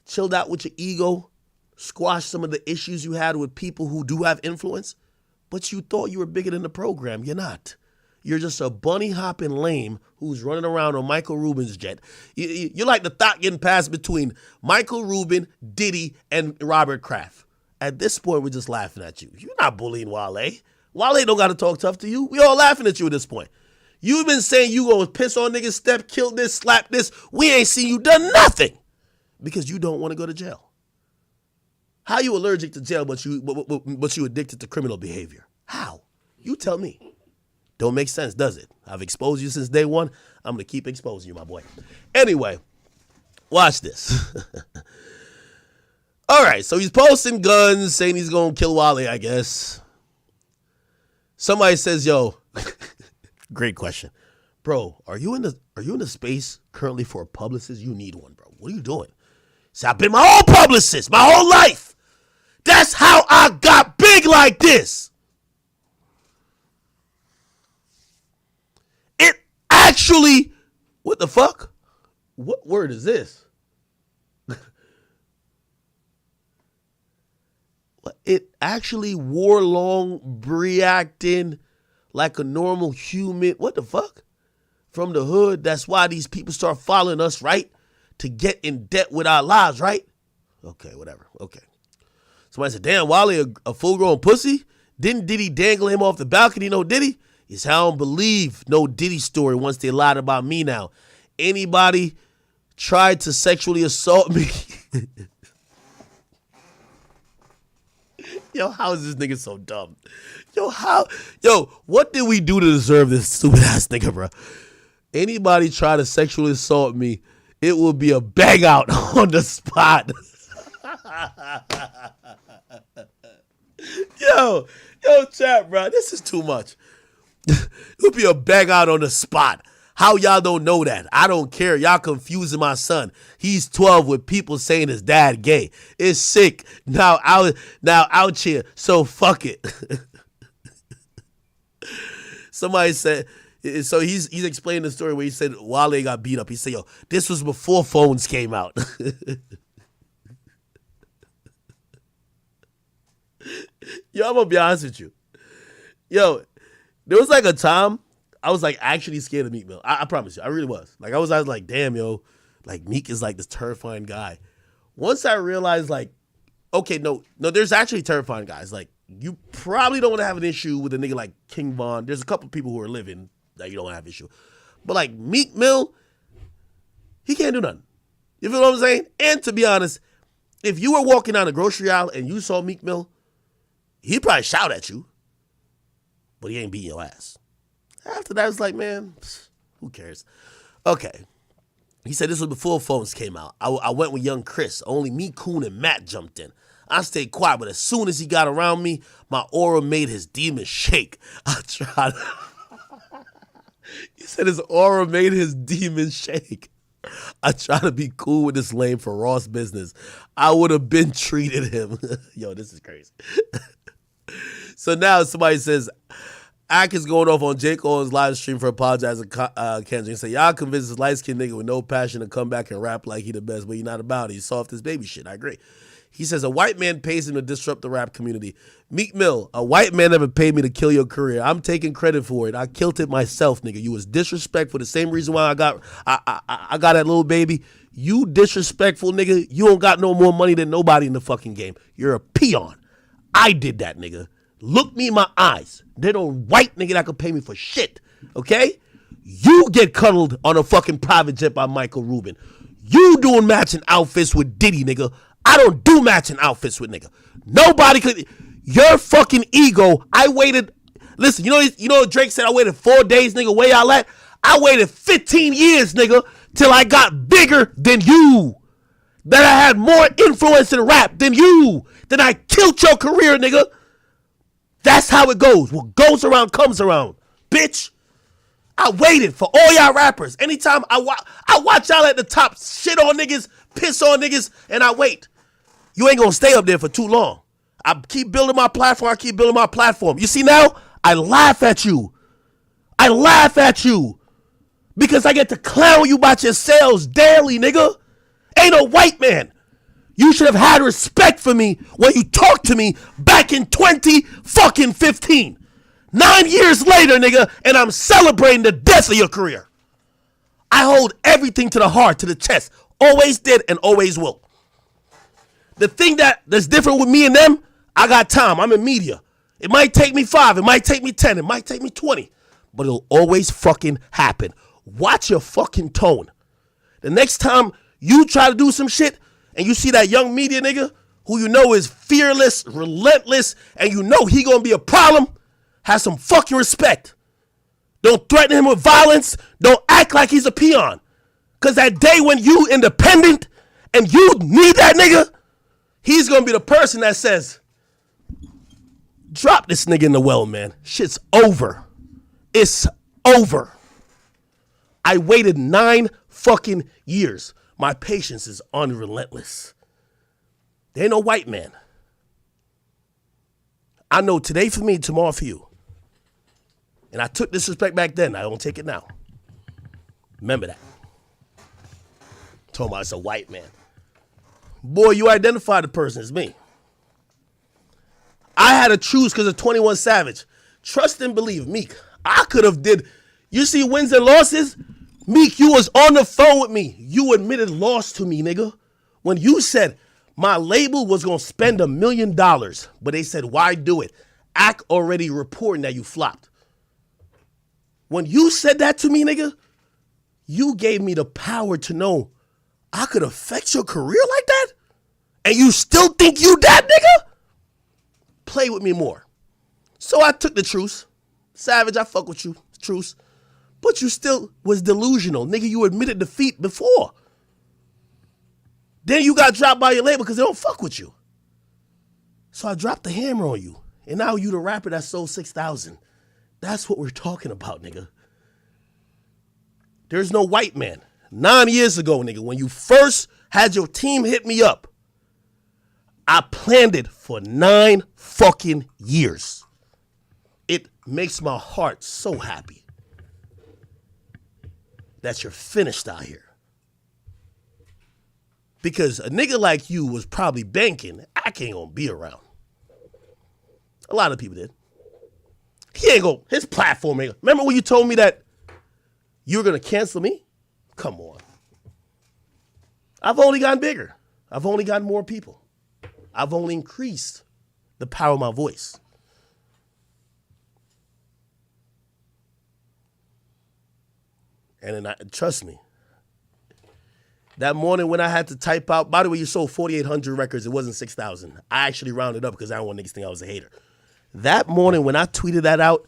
chilled out with your ego, squashed some of the issues you had with people who do have influence, but you thought you were bigger than the program. You're not. You're just a bunny-hopping lame who's running around on Michael Rubin's jet. You're like the thought getting passed between Michael Rubin, Diddy, and Robert Kraft. At this point, we're just laughing at you. You're not bullying Wale. Wale don't got to talk tough to you. We all laughing at you at this point. You've been saying you gonna piss on niggas, step, kill this, slap this. We ain't seen you done nothing because you don't want to go to jail. How you allergic to jail, but you addicted to criminal behavior? How? You tell me. Don't make sense, does it? I've exposed you since day one. I'm going to keep exposing you, my boy. Anyway, watch this. All right, so he's posting guns, saying he's going to kill Wale, I guess. Somebody says, yo, great question. Bro, are you in the space currently for a publicist? You need one, bro. What are you doing? Say, I've been my own publicist my whole life. That's how I got big like this. Actually, what the fuck? What word is this? It actually wore long, reacting like a normal human. What the fuck? From the hood. That's why these people start following us, right? To get in debt with our lives, right? Okay, whatever. Okay. Somebody said, damn, Wale a full-grown pussy? Didn't Diddy dangle him off the balcony? No, Diddy? It's how I don't believe no Diddy story once they lied about me now. Anybody tried to sexually assault me? Yo, how is this nigga so dumb? Yo, what did we do to deserve this stupid ass nigga, bro? Anybody try to sexually assault me, it will be a bang out on the spot. Yo, chat, bro, this is too much. It'll be a bang out on the spot. How y'all don't know that? I don't care. Y'all confusing my son. He's 12 with people saying his dad gay. It's sick. Now out here. So fuck it. Somebody said, So he's explaining the story where he said Wale got beat up. He said, yo, this was before phones came out. Yo, I'm gonna be honest with you. Yo, there was like a time I was like actually scared of Meek Mill. I promise you, I really was. Like I was like, damn, yo, like Meek is like this terrifying guy. Once I realized like, okay, no, there's actually terrifying guys. Like you probably don't want to have an issue with a nigga like King Von. There's a couple people who are living that you don't have issue. But like Meek Mill, he can't do nothing. You feel what I'm saying? And to be honest, if you were walking down the grocery aisle and you saw Meek Mill, he'd probably shout at you, but he ain't beating your ass. After that, it's like, man, who cares? Okay. He said this was before phones came out. I went with young Chris. Only me, Coon, and Matt jumped in. I stayed quiet, but as soon as he got around me, my aura made his demons shake. I tried. He said his aura made his demons shake. I try to be cool with this lame for Ross business. I would have been treated him. Yo, this is crazy. So now somebody says, Ack is going off on Jake Owens' live stream for apologizing to Kendrick. He said, y'all convinced this light-skinned nigga with no passion to come back and rap like he the best, but he not about it. He's soft as baby shit. I agree. He says, a white man pays him to disrupt the rap community. Meek Mill, a white man never paid me to kill your career. I'm taking credit for it. I killed it myself, nigga. You was disrespectful. The same reason why I got that little baby. You disrespectful, nigga. You don't got no more money than nobody in the fucking game. You're a peon. I did that, nigga. Look me in my eyes. There no white nigga that could pay me for shit, okay? You get cuddled on a fucking private jet by Michael Rubin. You doing matching outfits with Diddy, nigga. I don't do matching outfits with nigga. Nobody could. Your fucking ego. I waited. Listen, you know what Drake said? I waited 4 days, nigga. Where y'all at? I waited 15 years, nigga, till I got bigger than you. That I had more influence in rap than you. Then I killed your career, nigga. That's how it goes. What goes around comes around, bitch. I waited for all y'all rappers. Anytime I watch y'all at the top shit on niggas, piss on niggas, and I wait. You ain't gonna stay up there for too long. I keep building my platform. You see now? I laugh at you. Because I get to clown you about your sales daily, nigga. Ain't no white man. You should have had respect for me when you talked to me back in 2015. 9 years later, nigga, and I'm celebrating the death of your career. I hold everything to the heart, to the chest. Always did and always will. The thing that's different with me and them, I got time. I'm in media. It might take me 5. It might take me 10. It might take me 20. But it'll always fucking happen. Watch your fucking tone. The next time you try to do some shit and you see that young media nigga who you know is fearless, relentless, and you know he gonna be a problem, have some fucking respect. Don't threaten him with violence. Don't act like he's a peon. Because that day when you independent and you need that nigga, he's going to be the person that says, drop this nigga in the well, man. Shit's over. It's over. I waited 9 fucking years. My patience is unrelentless. There ain't no white man. I know today for me, tomorrow for you. And I took disrespect back then. I don't take it now. Remember that. Told me it's a white man. Boy, you identify the person as me. I had to choose because of 21 Savage. Trust and believe, Meek. I could have did. You see wins and losses? Meek, you was on the phone with me. You admitted loss to me, nigga. When you said my label was going to spend $1 million, but they said, why do it? Ack already reporting that you flopped. When you said that to me, nigga, you gave me the power to know I could affect your career like that? And you still think you that, nigga? Play with me more. So I took the truce. Savage, I fuck with you. Truce. But you still was delusional. Nigga, you admitted defeat before. Then you got dropped by your label because they don't fuck with you. So I dropped the hammer on you. And now you the rapper that sold 6,000. That's what we're talking about, nigga. There's no white man. 9 years ago, nigga, when you first had your team hit me up, I planned it for 9 fucking years. It makes my heart so happy. that you're finished out here. Because a nigga like you was probably banking, I ain't gonna be around. A lot of people did. He ain't gonna, his platform ain't. Remember when you told me that you were gonna cancel me? Come on. I've only gotten bigger. I've only gotten more people. I've only increased the power of my voice. And then trust me, that morning when I had to type out, by the way, you sold 4,800 records. It wasn't 6,000. I actually rounded up because I don't want niggas to think I was a hater. That morning when I tweeted that out,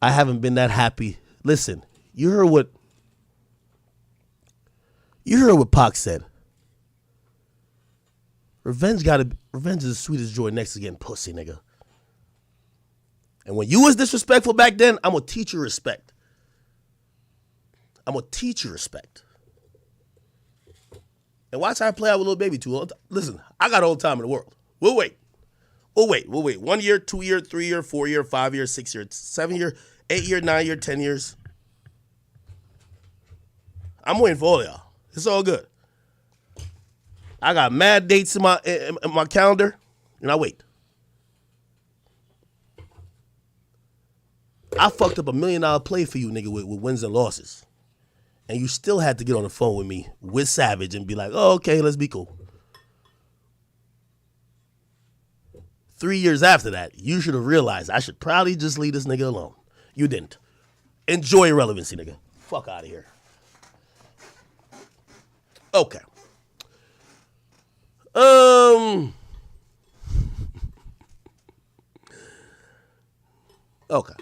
I haven't been that happy. Listen, you heard what Pac said. Revenge is the sweetest joy next to getting pussy, nigga. And when you was disrespectful back then, I'm gonna teach you respect. I'm gonna teach you respect. And watch how I play out with Lil Baby too. Listen, I got all the time in the world. We'll wait. 1 year, 2 year, 3 year, 4 year, 5 year, 6 year, 7 year, 8 year, 9 year, 10 years. I'm waiting for all y'all. It's all good. I got mad dates in my calendar, and I wait. I fucked up $1 million play for you, nigga, with wins and losses. And you still had to get on the phone with me, with Savage, and be like, oh, okay, let's be cool. 3 years after that, you should have realized I should probably just leave this nigga alone. You didn't. Enjoy irrelevancy, nigga. Fuck out of here. Okay. Okay.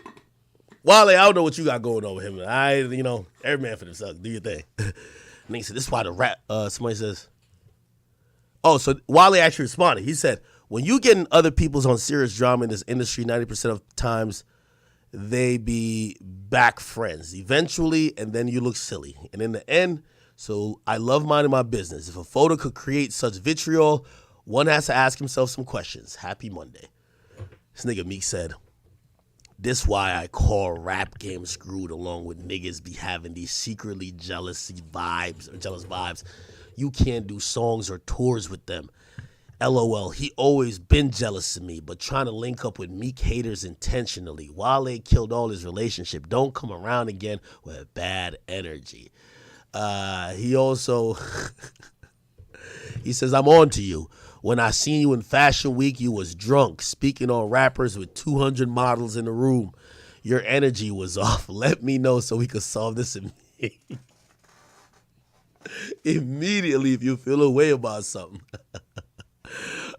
Wale, I don't know what you got going on with him. Every man for themselves. Do your thing. And he said, this is why the rap, somebody says, oh, so Wale actually responded. He said, when you get in other people's on serious drama in this industry, 90% of times they be back friends eventually, and then you look silly. And in the end, so I love minding my business. If a photo could create such vitriol, one has to ask himself some questions. Happy Monday. This nigga Meek said, this why I call rap game screwed, along with niggas be having these secretly jealous vibes. You can't do songs or tours with them. LOL, he always been jealous of me, but trying to link up with Meek haters intentionally. Wale killed all his relationship. Don't come around again with bad energy. He also, he says, I'm on to you. When I seen you in Fashion Week, you was drunk, speaking on rappers with 200 models in the room. Your energy was off. Let me know so we could solve this immediately if you feel a way about something.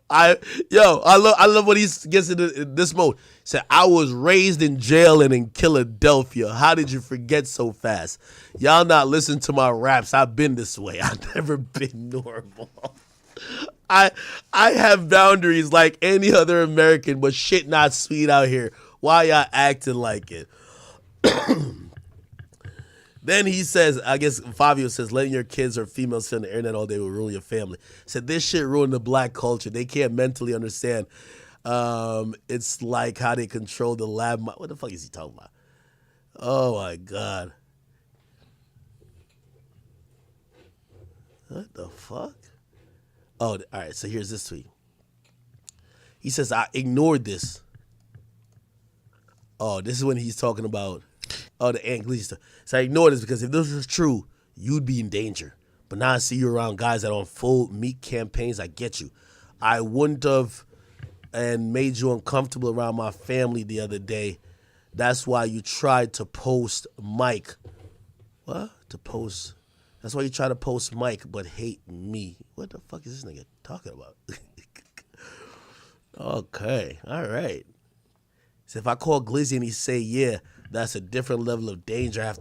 I love when he gets in this mode. He said, I was raised in jail and in Philadelphia. How did you forget so fast? Y'all not listen to my raps. I've been this way. I've never been normal. I have boundaries like any other American, but shit not sweet out here. Why y'all acting like it? Then he says, I guess Fabio says, letting your kids or females sit on the internet all day will ruin your family. Said this shit ruined the black culture. They can't mentally understand. It's like how they control the lab. What the fuck is he talking about? Oh my God. What the fuck? Oh, all right. So here's this tweet. He says, I ignored this. Oh, this is when he's talking about, the Angleese stuff. So I ignored this because if this was true, you'd be in danger. But now I see you around guys that are on full Meek campaigns. I get you. I wouldn't have and made you uncomfortable around my family the other day. That's why you tried to post Mike. What? That's why you try to post Mike, but hate me. What the fuck is this nigga talking about? Okay, all right. So if I call Glizzy and he say, yeah, that's a different level of danger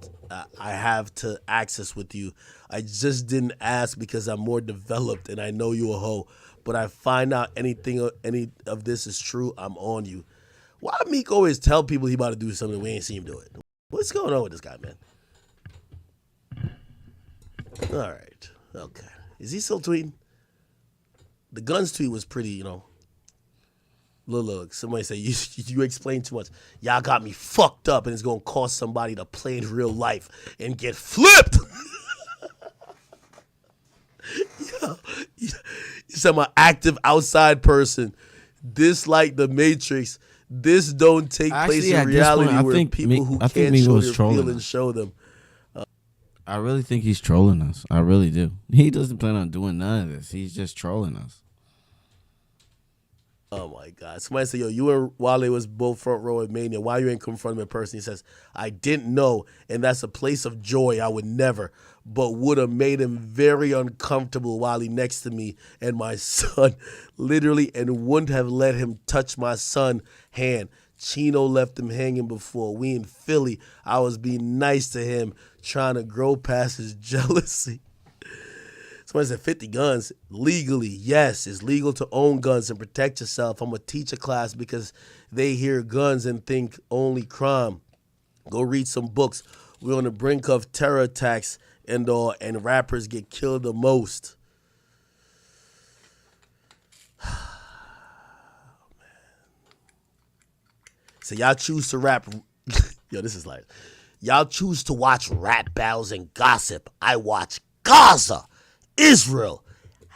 I have to access with you. I just didn't ask because I'm more developed and I know you a hoe. But I find out any of this is true, I'm on you. Why Meek always tell people he about to do something we ain't seen him do it? What's going on with this guy, man? All right. Okay. Is he still tweeting? The Guns tweet was pretty, Look, somebody say, you explain too much. Y'all got me fucked up and it's going to cost somebody to play in real life and get flipped. I'm an active outside person. Dislike the Matrix. This don't take place in reality where people who can't show their feelings show them. I really think he's trolling us. I really do. He doesn't plan on doing none of this. He's just trolling us. Oh my God. Somebody said, yo, you and Wale was both front row at Mania. Why you ain't confront him in person? He says, I didn't know, and that's a place of joy I would never, but would have made him very uncomfortable while he next to me and my son, literally, and wouldn't have let him touch my son's hand. Chino left him hanging before. We in Philly, I was being nice to him, trying to grow past his jealousy. Somebody said 50 guns. Legally, yes, it's legal to own guns and protect yourself. I'm going to teach a class because they hear guns and think only crime. Go read some books. We're on the brink of terror attacks and rappers get killed the most. So y'all choose to rap. Yo, this is like, y'all choose to watch rap battles and gossip. I watch Gaza, Israel,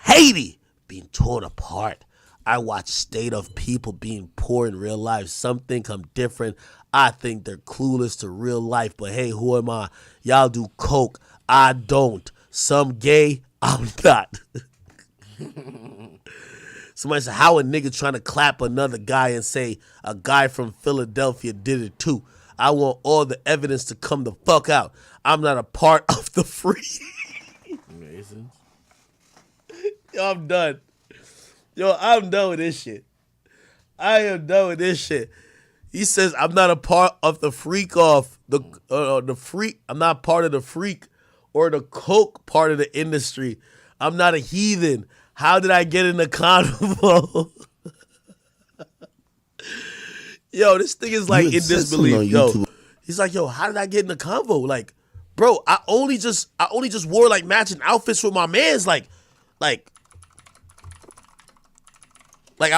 Haiti being torn apart. I watch state of people being poor in real life. Some think I'm different. I think they're clueless to real life. But hey, who am I? Y'all do coke. I don't. Some gay. I'm not. Somebody said, how a nigga trying to clap another guy and say a guy from Philadelphia did it too. I want all the evidence to come the fuck out. I'm not a part of the free. Amazing. Yo, I'm done. Yo, I'm done with this shit. I am done with this shit. He says, I'm not a part of the freak off. The freak. I'm not part of the freak or the coke part of the industry. I'm not a heathen. How did I get in the convo? Yo, this thing is like in disbelief. Yo, he's like, yo, how did I get in the convo? Like, bro, I only just wore like matching outfits with my mans. Like I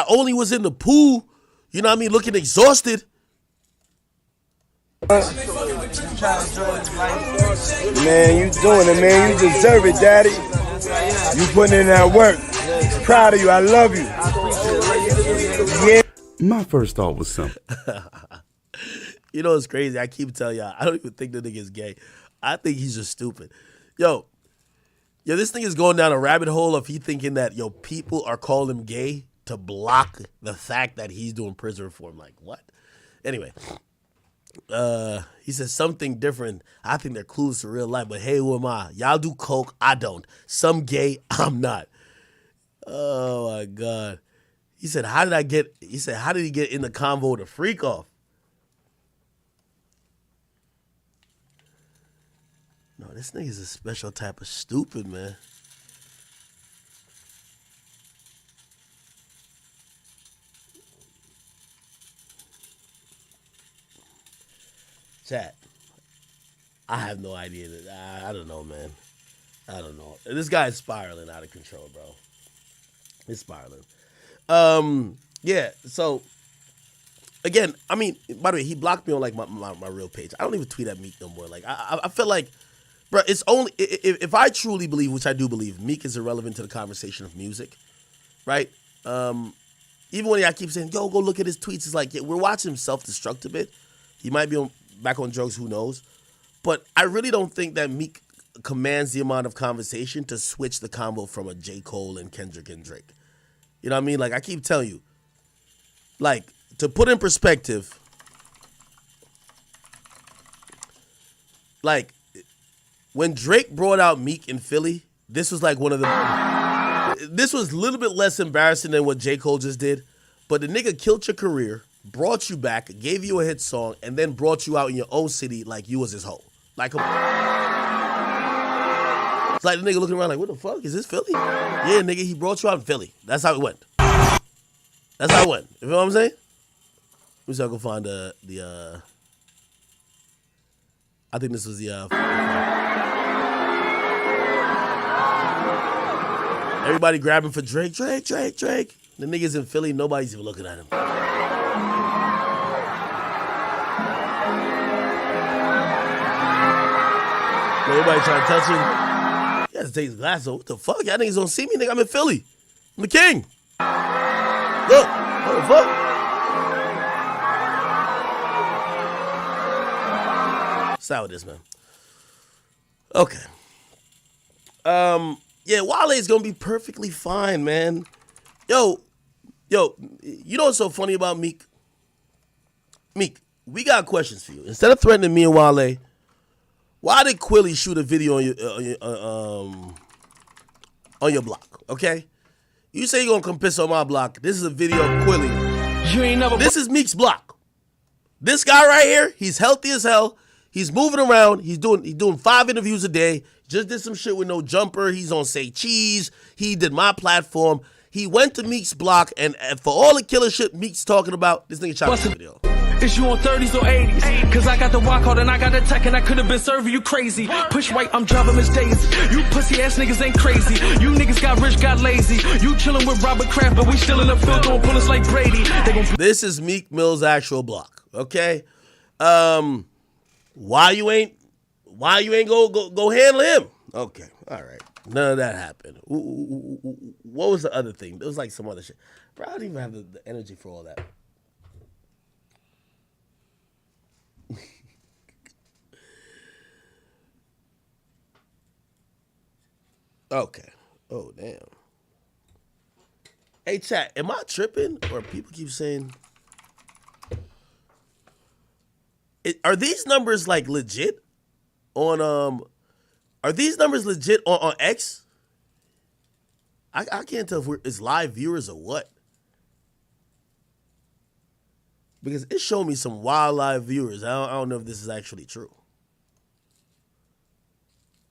only was in the pool. You know what I mean? Looking exhausted. Man, you doing it, man. You deserve it, daddy. You putting in that work. Proud of you. I love you. Yeah. My first thought was simple. You know what's crazy? I keep telling y'all, I don't even think the nigga's gay. I think he's just stupid. Yo, this thing is going down a rabbit hole of he thinking that, yo, people are calling him gay to block the fact that he's doing prison reform. Like, what? Anyway, he says something different. I think they're clueless to real life, but hey, who am I? Y'all do coke, I don't. Some gay, I'm not. Oh my God. He said, how did he get in the convo to freak off? No, this nigga's a special type of stupid, man. Chat. I have no idea. I don't know, man. I don't know. This guy is spiraling out of control, bro. He's spiraling. Yeah, so again, I mean, by the way, he blocked me on like my real page. I don't even tweet at Meek no more. Like I feel like, bro, it's only if I truly believe, which I do believe, Meek is irrelevant to the conversation of music, right? Even when I keep saying, yo, go look at his tweets, it's like, yeah, we're watching him self-destruct a bit. He might be back on drugs, who knows? But I really don't think that Meek commands the amount of conversation to switch the combo from a J. Cole and Kendrick and Drake. You know what I mean? Like, I keep telling you, like, to put in perspective, like, when Drake brought out Meek in Philly, this was like this was a little bit less embarrassing than what J. Cole just did, but the nigga killed your career, brought you back, gave you a hit song, and then brought you out in your own city like you was his hoe. Like, it's like the nigga looking around like, what the fuck? Is this Philly? Yeah, nigga, he brought you out in Philly. That's how it went. That's how it went. You know what I'm saying? Let me see if I can find the I think this was the everybody grabbing for Drake. The niggas in Philly, nobody's even looking at him. Everybody trying to touch him. He has to take his glasses off. What the fuck? Y'all niggas don't see me, nigga. I'm in Philly. I'm the king. Look. What the fuck? That's how it is, man. Okay. Yeah, Wale's gonna be perfectly fine, man. Yo, you know what's so funny about Meek? Meek, we got questions for you. Instead of threatening me and Wale, why did Quilly shoot a video on your block? Okay, you say you're gonna come piss on my block. This is a video of Quilly. You ain't never. This is Meek's block. This guy right here, he's healthy as hell. He's moving around. He's doing 5 interviews a day. Just did some shit with no jumper. He's on Say Cheese. He did my platform. He went to Meek's block, and for all the killer shit Meek's talking about, this nigga shot the video. Is you on 30s or 80s? Cause I got the walk out and I got the tech and I could've been serving you crazy. Push right, I'm driving Miss Daisy. You pussy ass niggas ain't crazy. You niggas got rich, got lazy. You chillin' with Robert Kraft, but we still in the field doing bullets like Brady. This is Meek Mill's actual block, okay? Why you ain't go handle him? Okay, all right. None of that happened. What was the other thing? There was like some other shit. Bro, I don't even have the energy for all that. Okay. Oh, damn. Hey, chat, am I tripping? Or people keep saying... Are these numbers, like, legit? Are these numbers legit on X? I can't tell if it's live viewers or what. Because it showed me some wild live viewers. I don't know if this is actually true.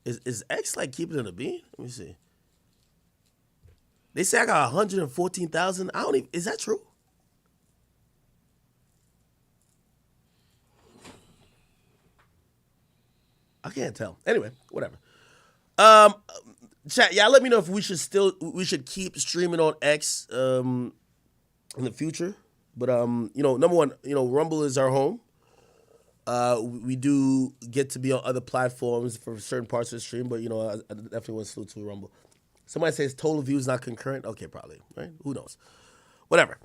Is X like keeping it a bean? Let me see. They say I got 114,000. I don't even. Is that true? I can't tell. Anyway, whatever. Chat, y'all let me know if we should keep streaming on X in the future. But number one, Rumble is our home. We do get to be on other platforms for certain parts of the stream, but I definitely want to salute to Rumble. Somebody says total views not concurrent. Okay, probably, right? Who knows? Whatever.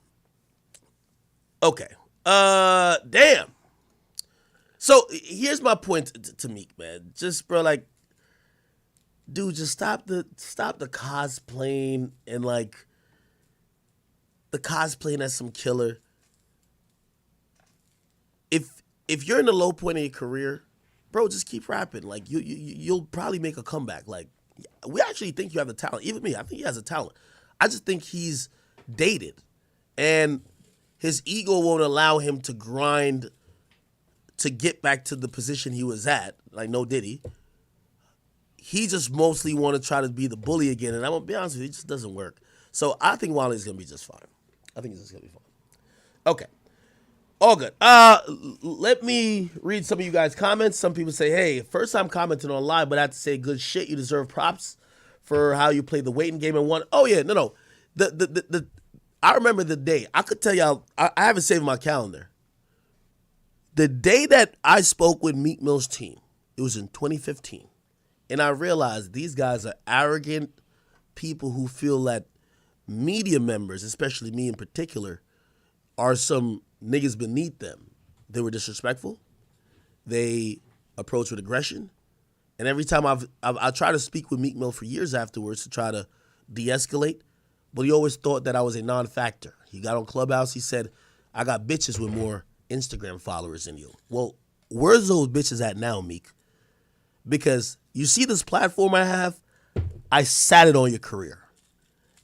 Okay. Damn. So here's my point to Meek, man. Just bro, like, dude, just stop the cosplaying and like the cosplaying as some killer. If you're in the low point of your career, bro, just keep rapping. Like you'll probably make a comeback. Like we actually think you have the talent. Even me, I think he has the talent. I just think he's dated, and his ego won't allow him to grind to get back to the position he was at. Like no Diddy. He just mostly want to try to be the bully again, and I'm gonna be honest with you, it just doesn't work. So I think Wale's gonna be just fine. I think he's just gonna be fine. Okay. All good. Let me read some of you guys' comments. Some people say, hey, first time commenting on live, but I have to say good shit. You deserve props for how you played the waiting game and won. Oh, yeah, no. I remember the day. I could tell y'all, I have it saved in my calendar. The day that I spoke with Meek Mill's team, it was in 2015. And I realized these guys are arrogant people who feel that media members, especially me in particular, are some niggas beneath them. They were disrespectful. They approach with aggression. And every time I try to speak with Meek Mill for years afterwards to try to de-escalate, but he always thought that I was a non-factor. He got on Clubhouse, he said, I got bitches with more Instagram followers than you. Well, where's those bitches at now, Meek? Because you see this platform I have, I sat it on your career.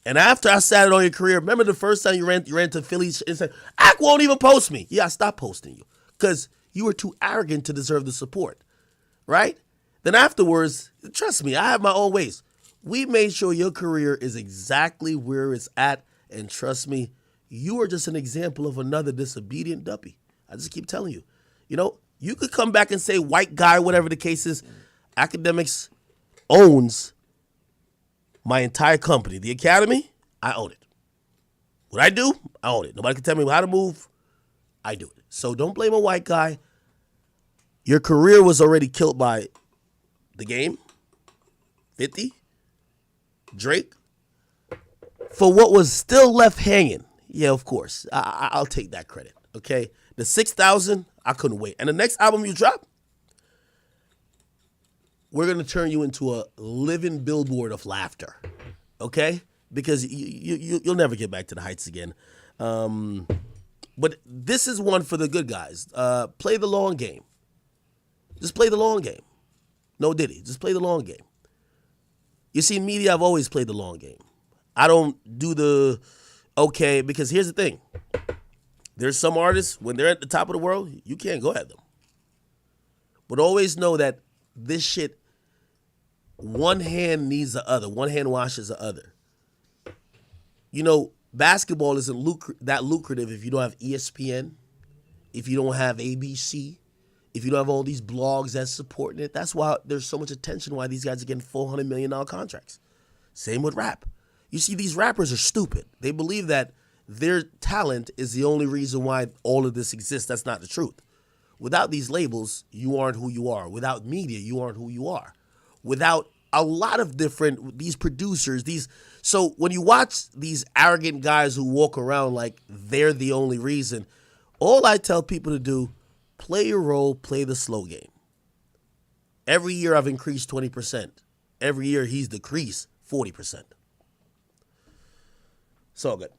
And after I sat it on your career, remember the first time you ran to Philly and said, Ak won't even post me. Yeah, I stopped posting you because you were too arrogant to deserve the support, right? Then afterwards, trust me, I have my own ways. We made sure your career is exactly where it's at, and trust me, you are just an example of another disobedient duppy. I just keep telling you. You could come back and say white guy, whatever the case is. Academics owns my entire company. The Academy, I own it. What I do, I own it. Nobody can tell me how to move. I do it. So don't blame a white guy. Your career was already killed by the game, 50, Drake, for what was still left hanging, yeah, of course, I'll take that credit. Okay, the 6,000, I couldn't wait. And the next album you drop, we're gonna turn you into a living billboard of laughter. Okay, because you'll never get back to the heights again. But this is one for the good guys. Play the long game. Just play the long game. No Diddy, just play the long game. You see, in media, I've always played the long game. I don't do the okay, because here's the thing. There's some artists, when they're at the top of the world, you can't go at them. But always know that this shit, one hand needs the other. One hand washes the other. You know, basketball isn't that lucrative if you don't have ESPN, if you don't have ABC, if you don't have all these blogs that's supporting it. That's why there's so much attention, why these guys are getting $400 million contracts. Same with rap. You see, these rappers are stupid. They believe that their talent is the only reason why all of this exists. That's not the truth. Without these labels, you aren't who you are. Without media, you aren't who you are. Without a lot of these producers, so when you watch these arrogant guys who walk around like they're the only reason, all I tell people to do, play your role, play the slow game. Every year I've increased 20%. Every year he's decreased 40%. It's all good.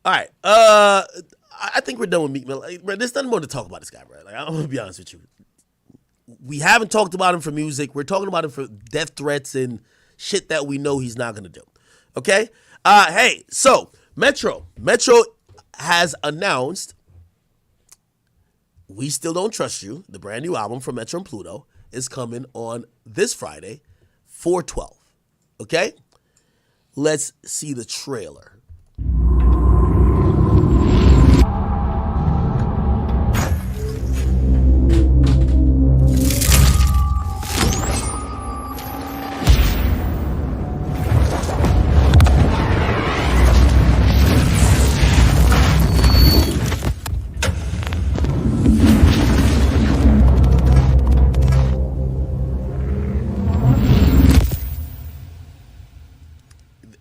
All right. I think we're done with Meek Mill. Bro, there's nothing more to talk about this guy, bro. Like, I'm going to be honest with you. We haven't talked about him for music. We're talking about him for death threats and shit that we know he's not going to do. Okay? Hey, so Metro has announced We Still Don't Trust You, the brand new album from Metro and Pluto, is coming on this Friday, 4/12. Okay? Let's see the trailer.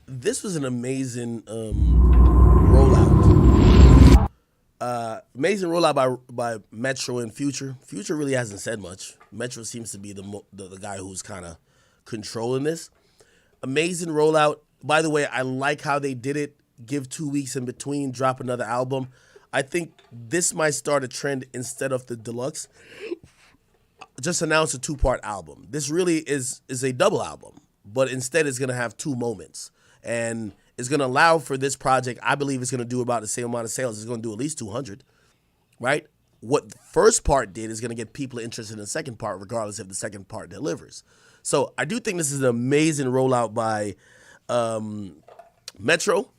This was an amazing rollout. Amazing rollout by Metro and Future. Future really hasn't said much. Metro seems to be the guy who's kind of controlling this. Amazing rollout. By the way, I like how they did it. Give 2 weeks in between, drop another album. I think this might start a trend instead of the deluxe. Just announce a 2-part album. This really is a double album, but instead it's going to have 2 moments. And it's going to allow for this project, I believe it's going to do about the same amount of sales. It's going to do at least 200, right? What the first part did is going to get people interested in the second part, regardless if the second part delivers. So I do think this is an amazing rollout by Metro.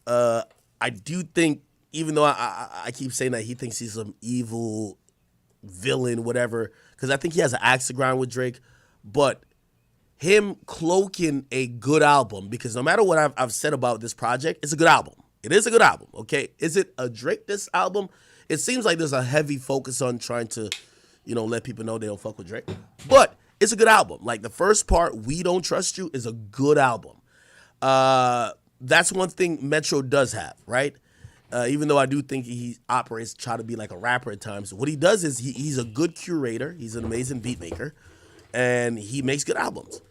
I do think, even though I keep saying that he thinks he's some evil villain, whatever, because I think he has an axe to grind with Drake, but him cloaking a good album, because no matter what I've said about this project, it's a good album. It is a good album, okay? Is it a Drake-diss album? It seems like there's a heavy focus on trying to, let people know they don't fuck with Drake. But it's a good album. Like, the first part, We Don't Trust You, is a good album. That's one thing Metro does have, right? Even though I do think he operates, try to be like a rapper at times. What he does is he's a good curator. He's an amazing beat maker. And he makes good albums.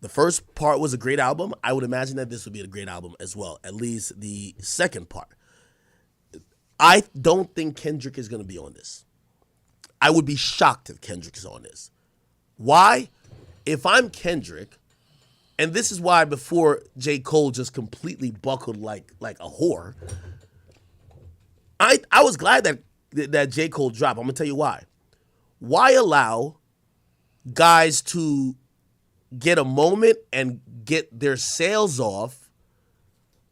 The first part was a great album. I would imagine that this would be a great album as well, at least the second part. I don't think Kendrick is going to be on this. I would be shocked if Kendrick is on this. Why? If I'm Kendrick, and this is why before J. Cole just completely buckled like a whore, I was glad that J. Cole dropped. I'm going to tell you why. Why allow guys to get a moment and get their sales off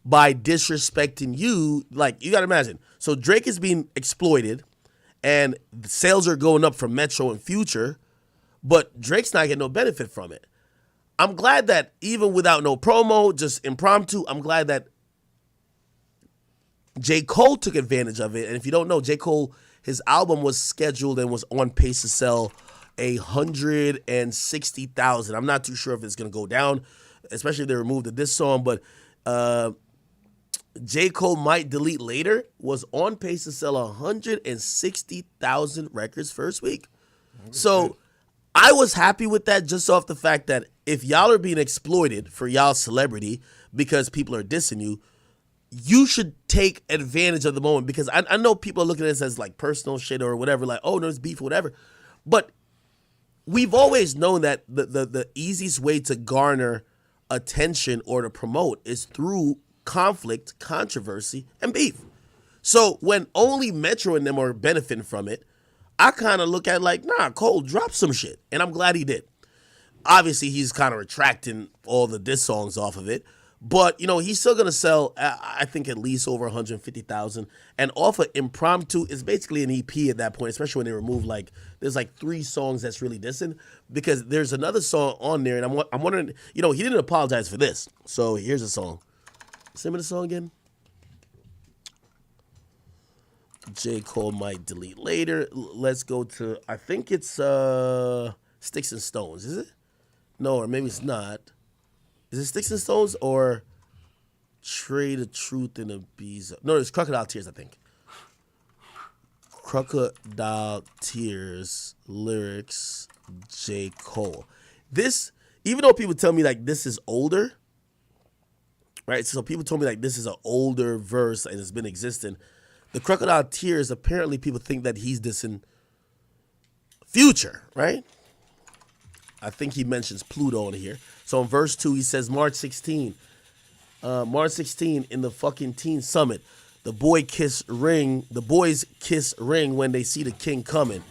by disrespecting you? Like, you got to imagine. So Drake is being exploited and the sales are going up for Metro and Future, but Drake's not getting no benefit from it. I'm glad that even without no promo, just impromptu, I'm glad that J. Cole took advantage of it. And if you don't know, J. Cole, his album was scheduled and was on pace to sell 160,000. I'm not too sure if it's going to go down, especially if they removed this song, but J. Cole Might Delete Later was on pace to sell 160,000 records first week. So I was happy with that just off the fact that if y'all are being exploited for y'all's celebrity because people are dissing you, you should take advantage of the moment, because I know people are looking at this as like personal shit or whatever, like, oh, no, it's beef or whatever. But we've always known that the easiest way to garner attention or to promote is through conflict, controversy, and beef. So when only Metro and them are benefiting from it, I kind of look at it like, nah, Cole dropped some shit, and I'm glad he did. Obviously, he's kind of retracting all the diss songs off of it, but, you know, he's still going to sell, I think, at least over 150,000. And off of Impromptu, it's basically an EP at that point, especially when they remove, like, there's like 3 songs that's really dissing, because there's another song on there, and I'm wondering, you know, he didn't apologize for this. So here's a song. Sing me the song again. J. Cole Might Delete Later. Let's go to, I think it's Sticks and Stones, is it? No, or maybe it's not. Is it Sticks and Stones or Trade of Truth and a Bees? No, it's Crocodile Tears, I think. Crocodile Tears, lyrics, J. Cole. This, even though people tell me like this is older, right? So people told me like this is an older verse and it's been existing. The Crocodile Tears, apparently people think that he's dissing Future, right? I think he mentions Pluto in here. So in verse 2, he says, March 16 in the fucking Teen Summit, the boys kiss ring when they see the king coming.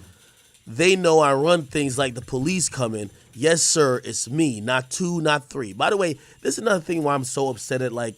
They know I run things like the police coming. Yes, sir, it's me, not 2, not 3. By the way, this is another thing why I'm so upset at like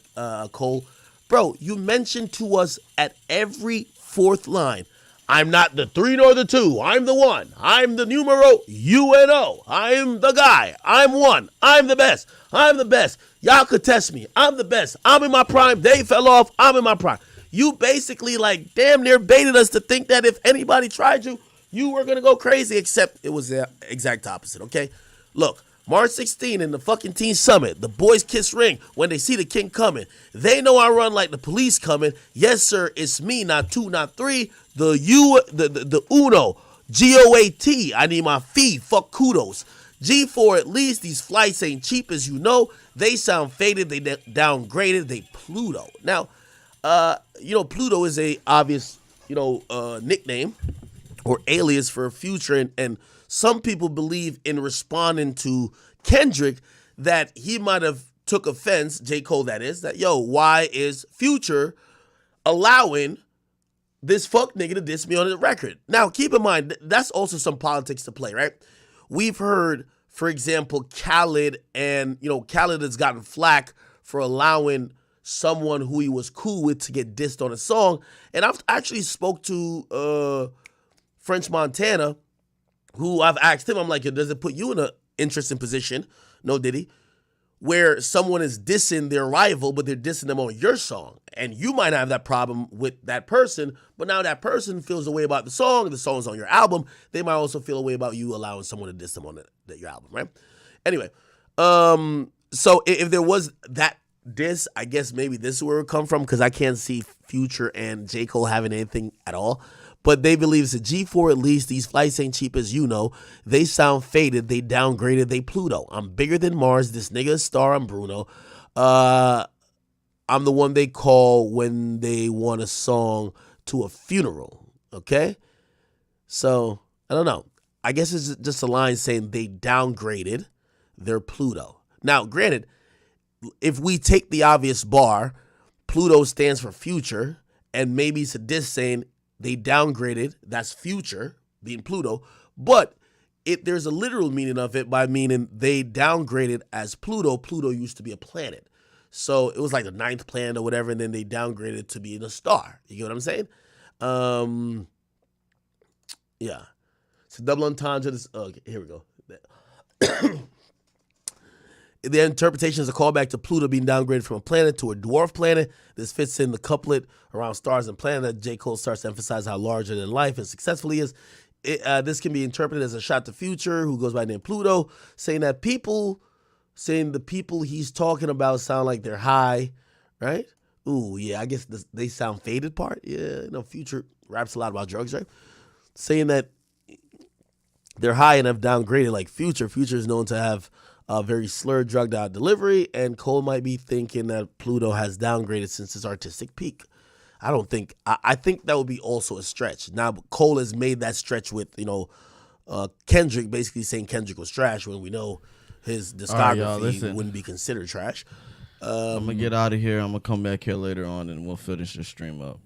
Cole. Bro, you mentioned to us at every 4th line, I'm not the 3 nor the 2. I'm the 1. I'm the numero UNO. I'm the guy. I'm 1. I'm the best. I'm the best. Y'all could test me. I'm the best. I'm in my prime. They fell off. I'm in my prime. You basically like damn near baited us to think that if anybody tried you, you were going to go crazy, except it was the exact opposite, okay? Look, March 16 in the fucking Teen Summit, the boys kiss ring when they see the king coming. They know I run like the police coming. Yes, sir, it's me, not 2, not 3. The Uno, GOAT, I need my fee, fuck kudos. G4 at least, these flights ain't cheap as you know. They sound faded, they downgraded, they Pluto. Now, you know, Pluto is a obvious, you know, nickname or alias for Future, and some people believe in responding to Kendrick that he might have took offense, J. Cole that is, that, yo, why is Future allowing this fuck nigga to diss me on the record? Now, keep in mind, that's also some politics to play, right? We've heard, for example, Khaled, and, you know, Khaled has gotten flack for allowing someone who he was cool with to get dissed on a song. And I've actually spoke to French Montana, who I've asked him, I'm like, does it put you in an interesting position? No, did he? Where someone is dissing their rival, but they're dissing them on your song. And you might have that problem with that person, but now that person feels a way about the song's on your album, they might also feel a way about you allowing someone to diss them on your album, right? Anyway, so if there was that diss, I guess maybe this is where it would come from, because I can't see Future and J. Cole having anything at all. But they believe it's a G4 at least. These flights ain't cheap as you know. They sound faded. They downgraded. They Pluto. I'm bigger than Mars. This nigga a star. I'm Bruno. I'm the one they call when they want a song to a funeral. Okay? So, I don't know. I guess it's just a line saying they downgraded their Pluto. Now, granted, if we take the obvious bar, Pluto stands for future, and maybe it's a diss saying they downgraded, that's Future, being Pluto, but there's a literal meaning of it by meaning they downgraded as Pluto. Pluto used to be a planet. So it was like the 9th planet or whatever, and then they downgraded to being a star. You get what I'm saying? Yeah. So double entendre. Okay, here we go. The interpretation is a callback to Pluto being downgraded from a planet to a dwarf planet. This fits in the couplet around stars and planets that J. Cole starts to emphasize how larger than life and successful he is. This can be interpreted as a shot to Future, who goes by the name Pluto, saying the people he's talking about sound like they're high right? Ooh, yeah, I guess they sound faded part. Yeah, Future raps a lot about drugs, right? Saying that they're high and have downgraded like Future. Future is known to have a very slurred, drugged out delivery, and Cole might be thinking that Pluto has downgraded since his artistic peak. I think that would be also a stretch. Now, Cole has made that stretch with, Kendrick basically saying Kendrick was trash when we know his discography wouldn't be considered trash. I'm going to get out of here. I'm going to come back here later on and we'll finish the stream up.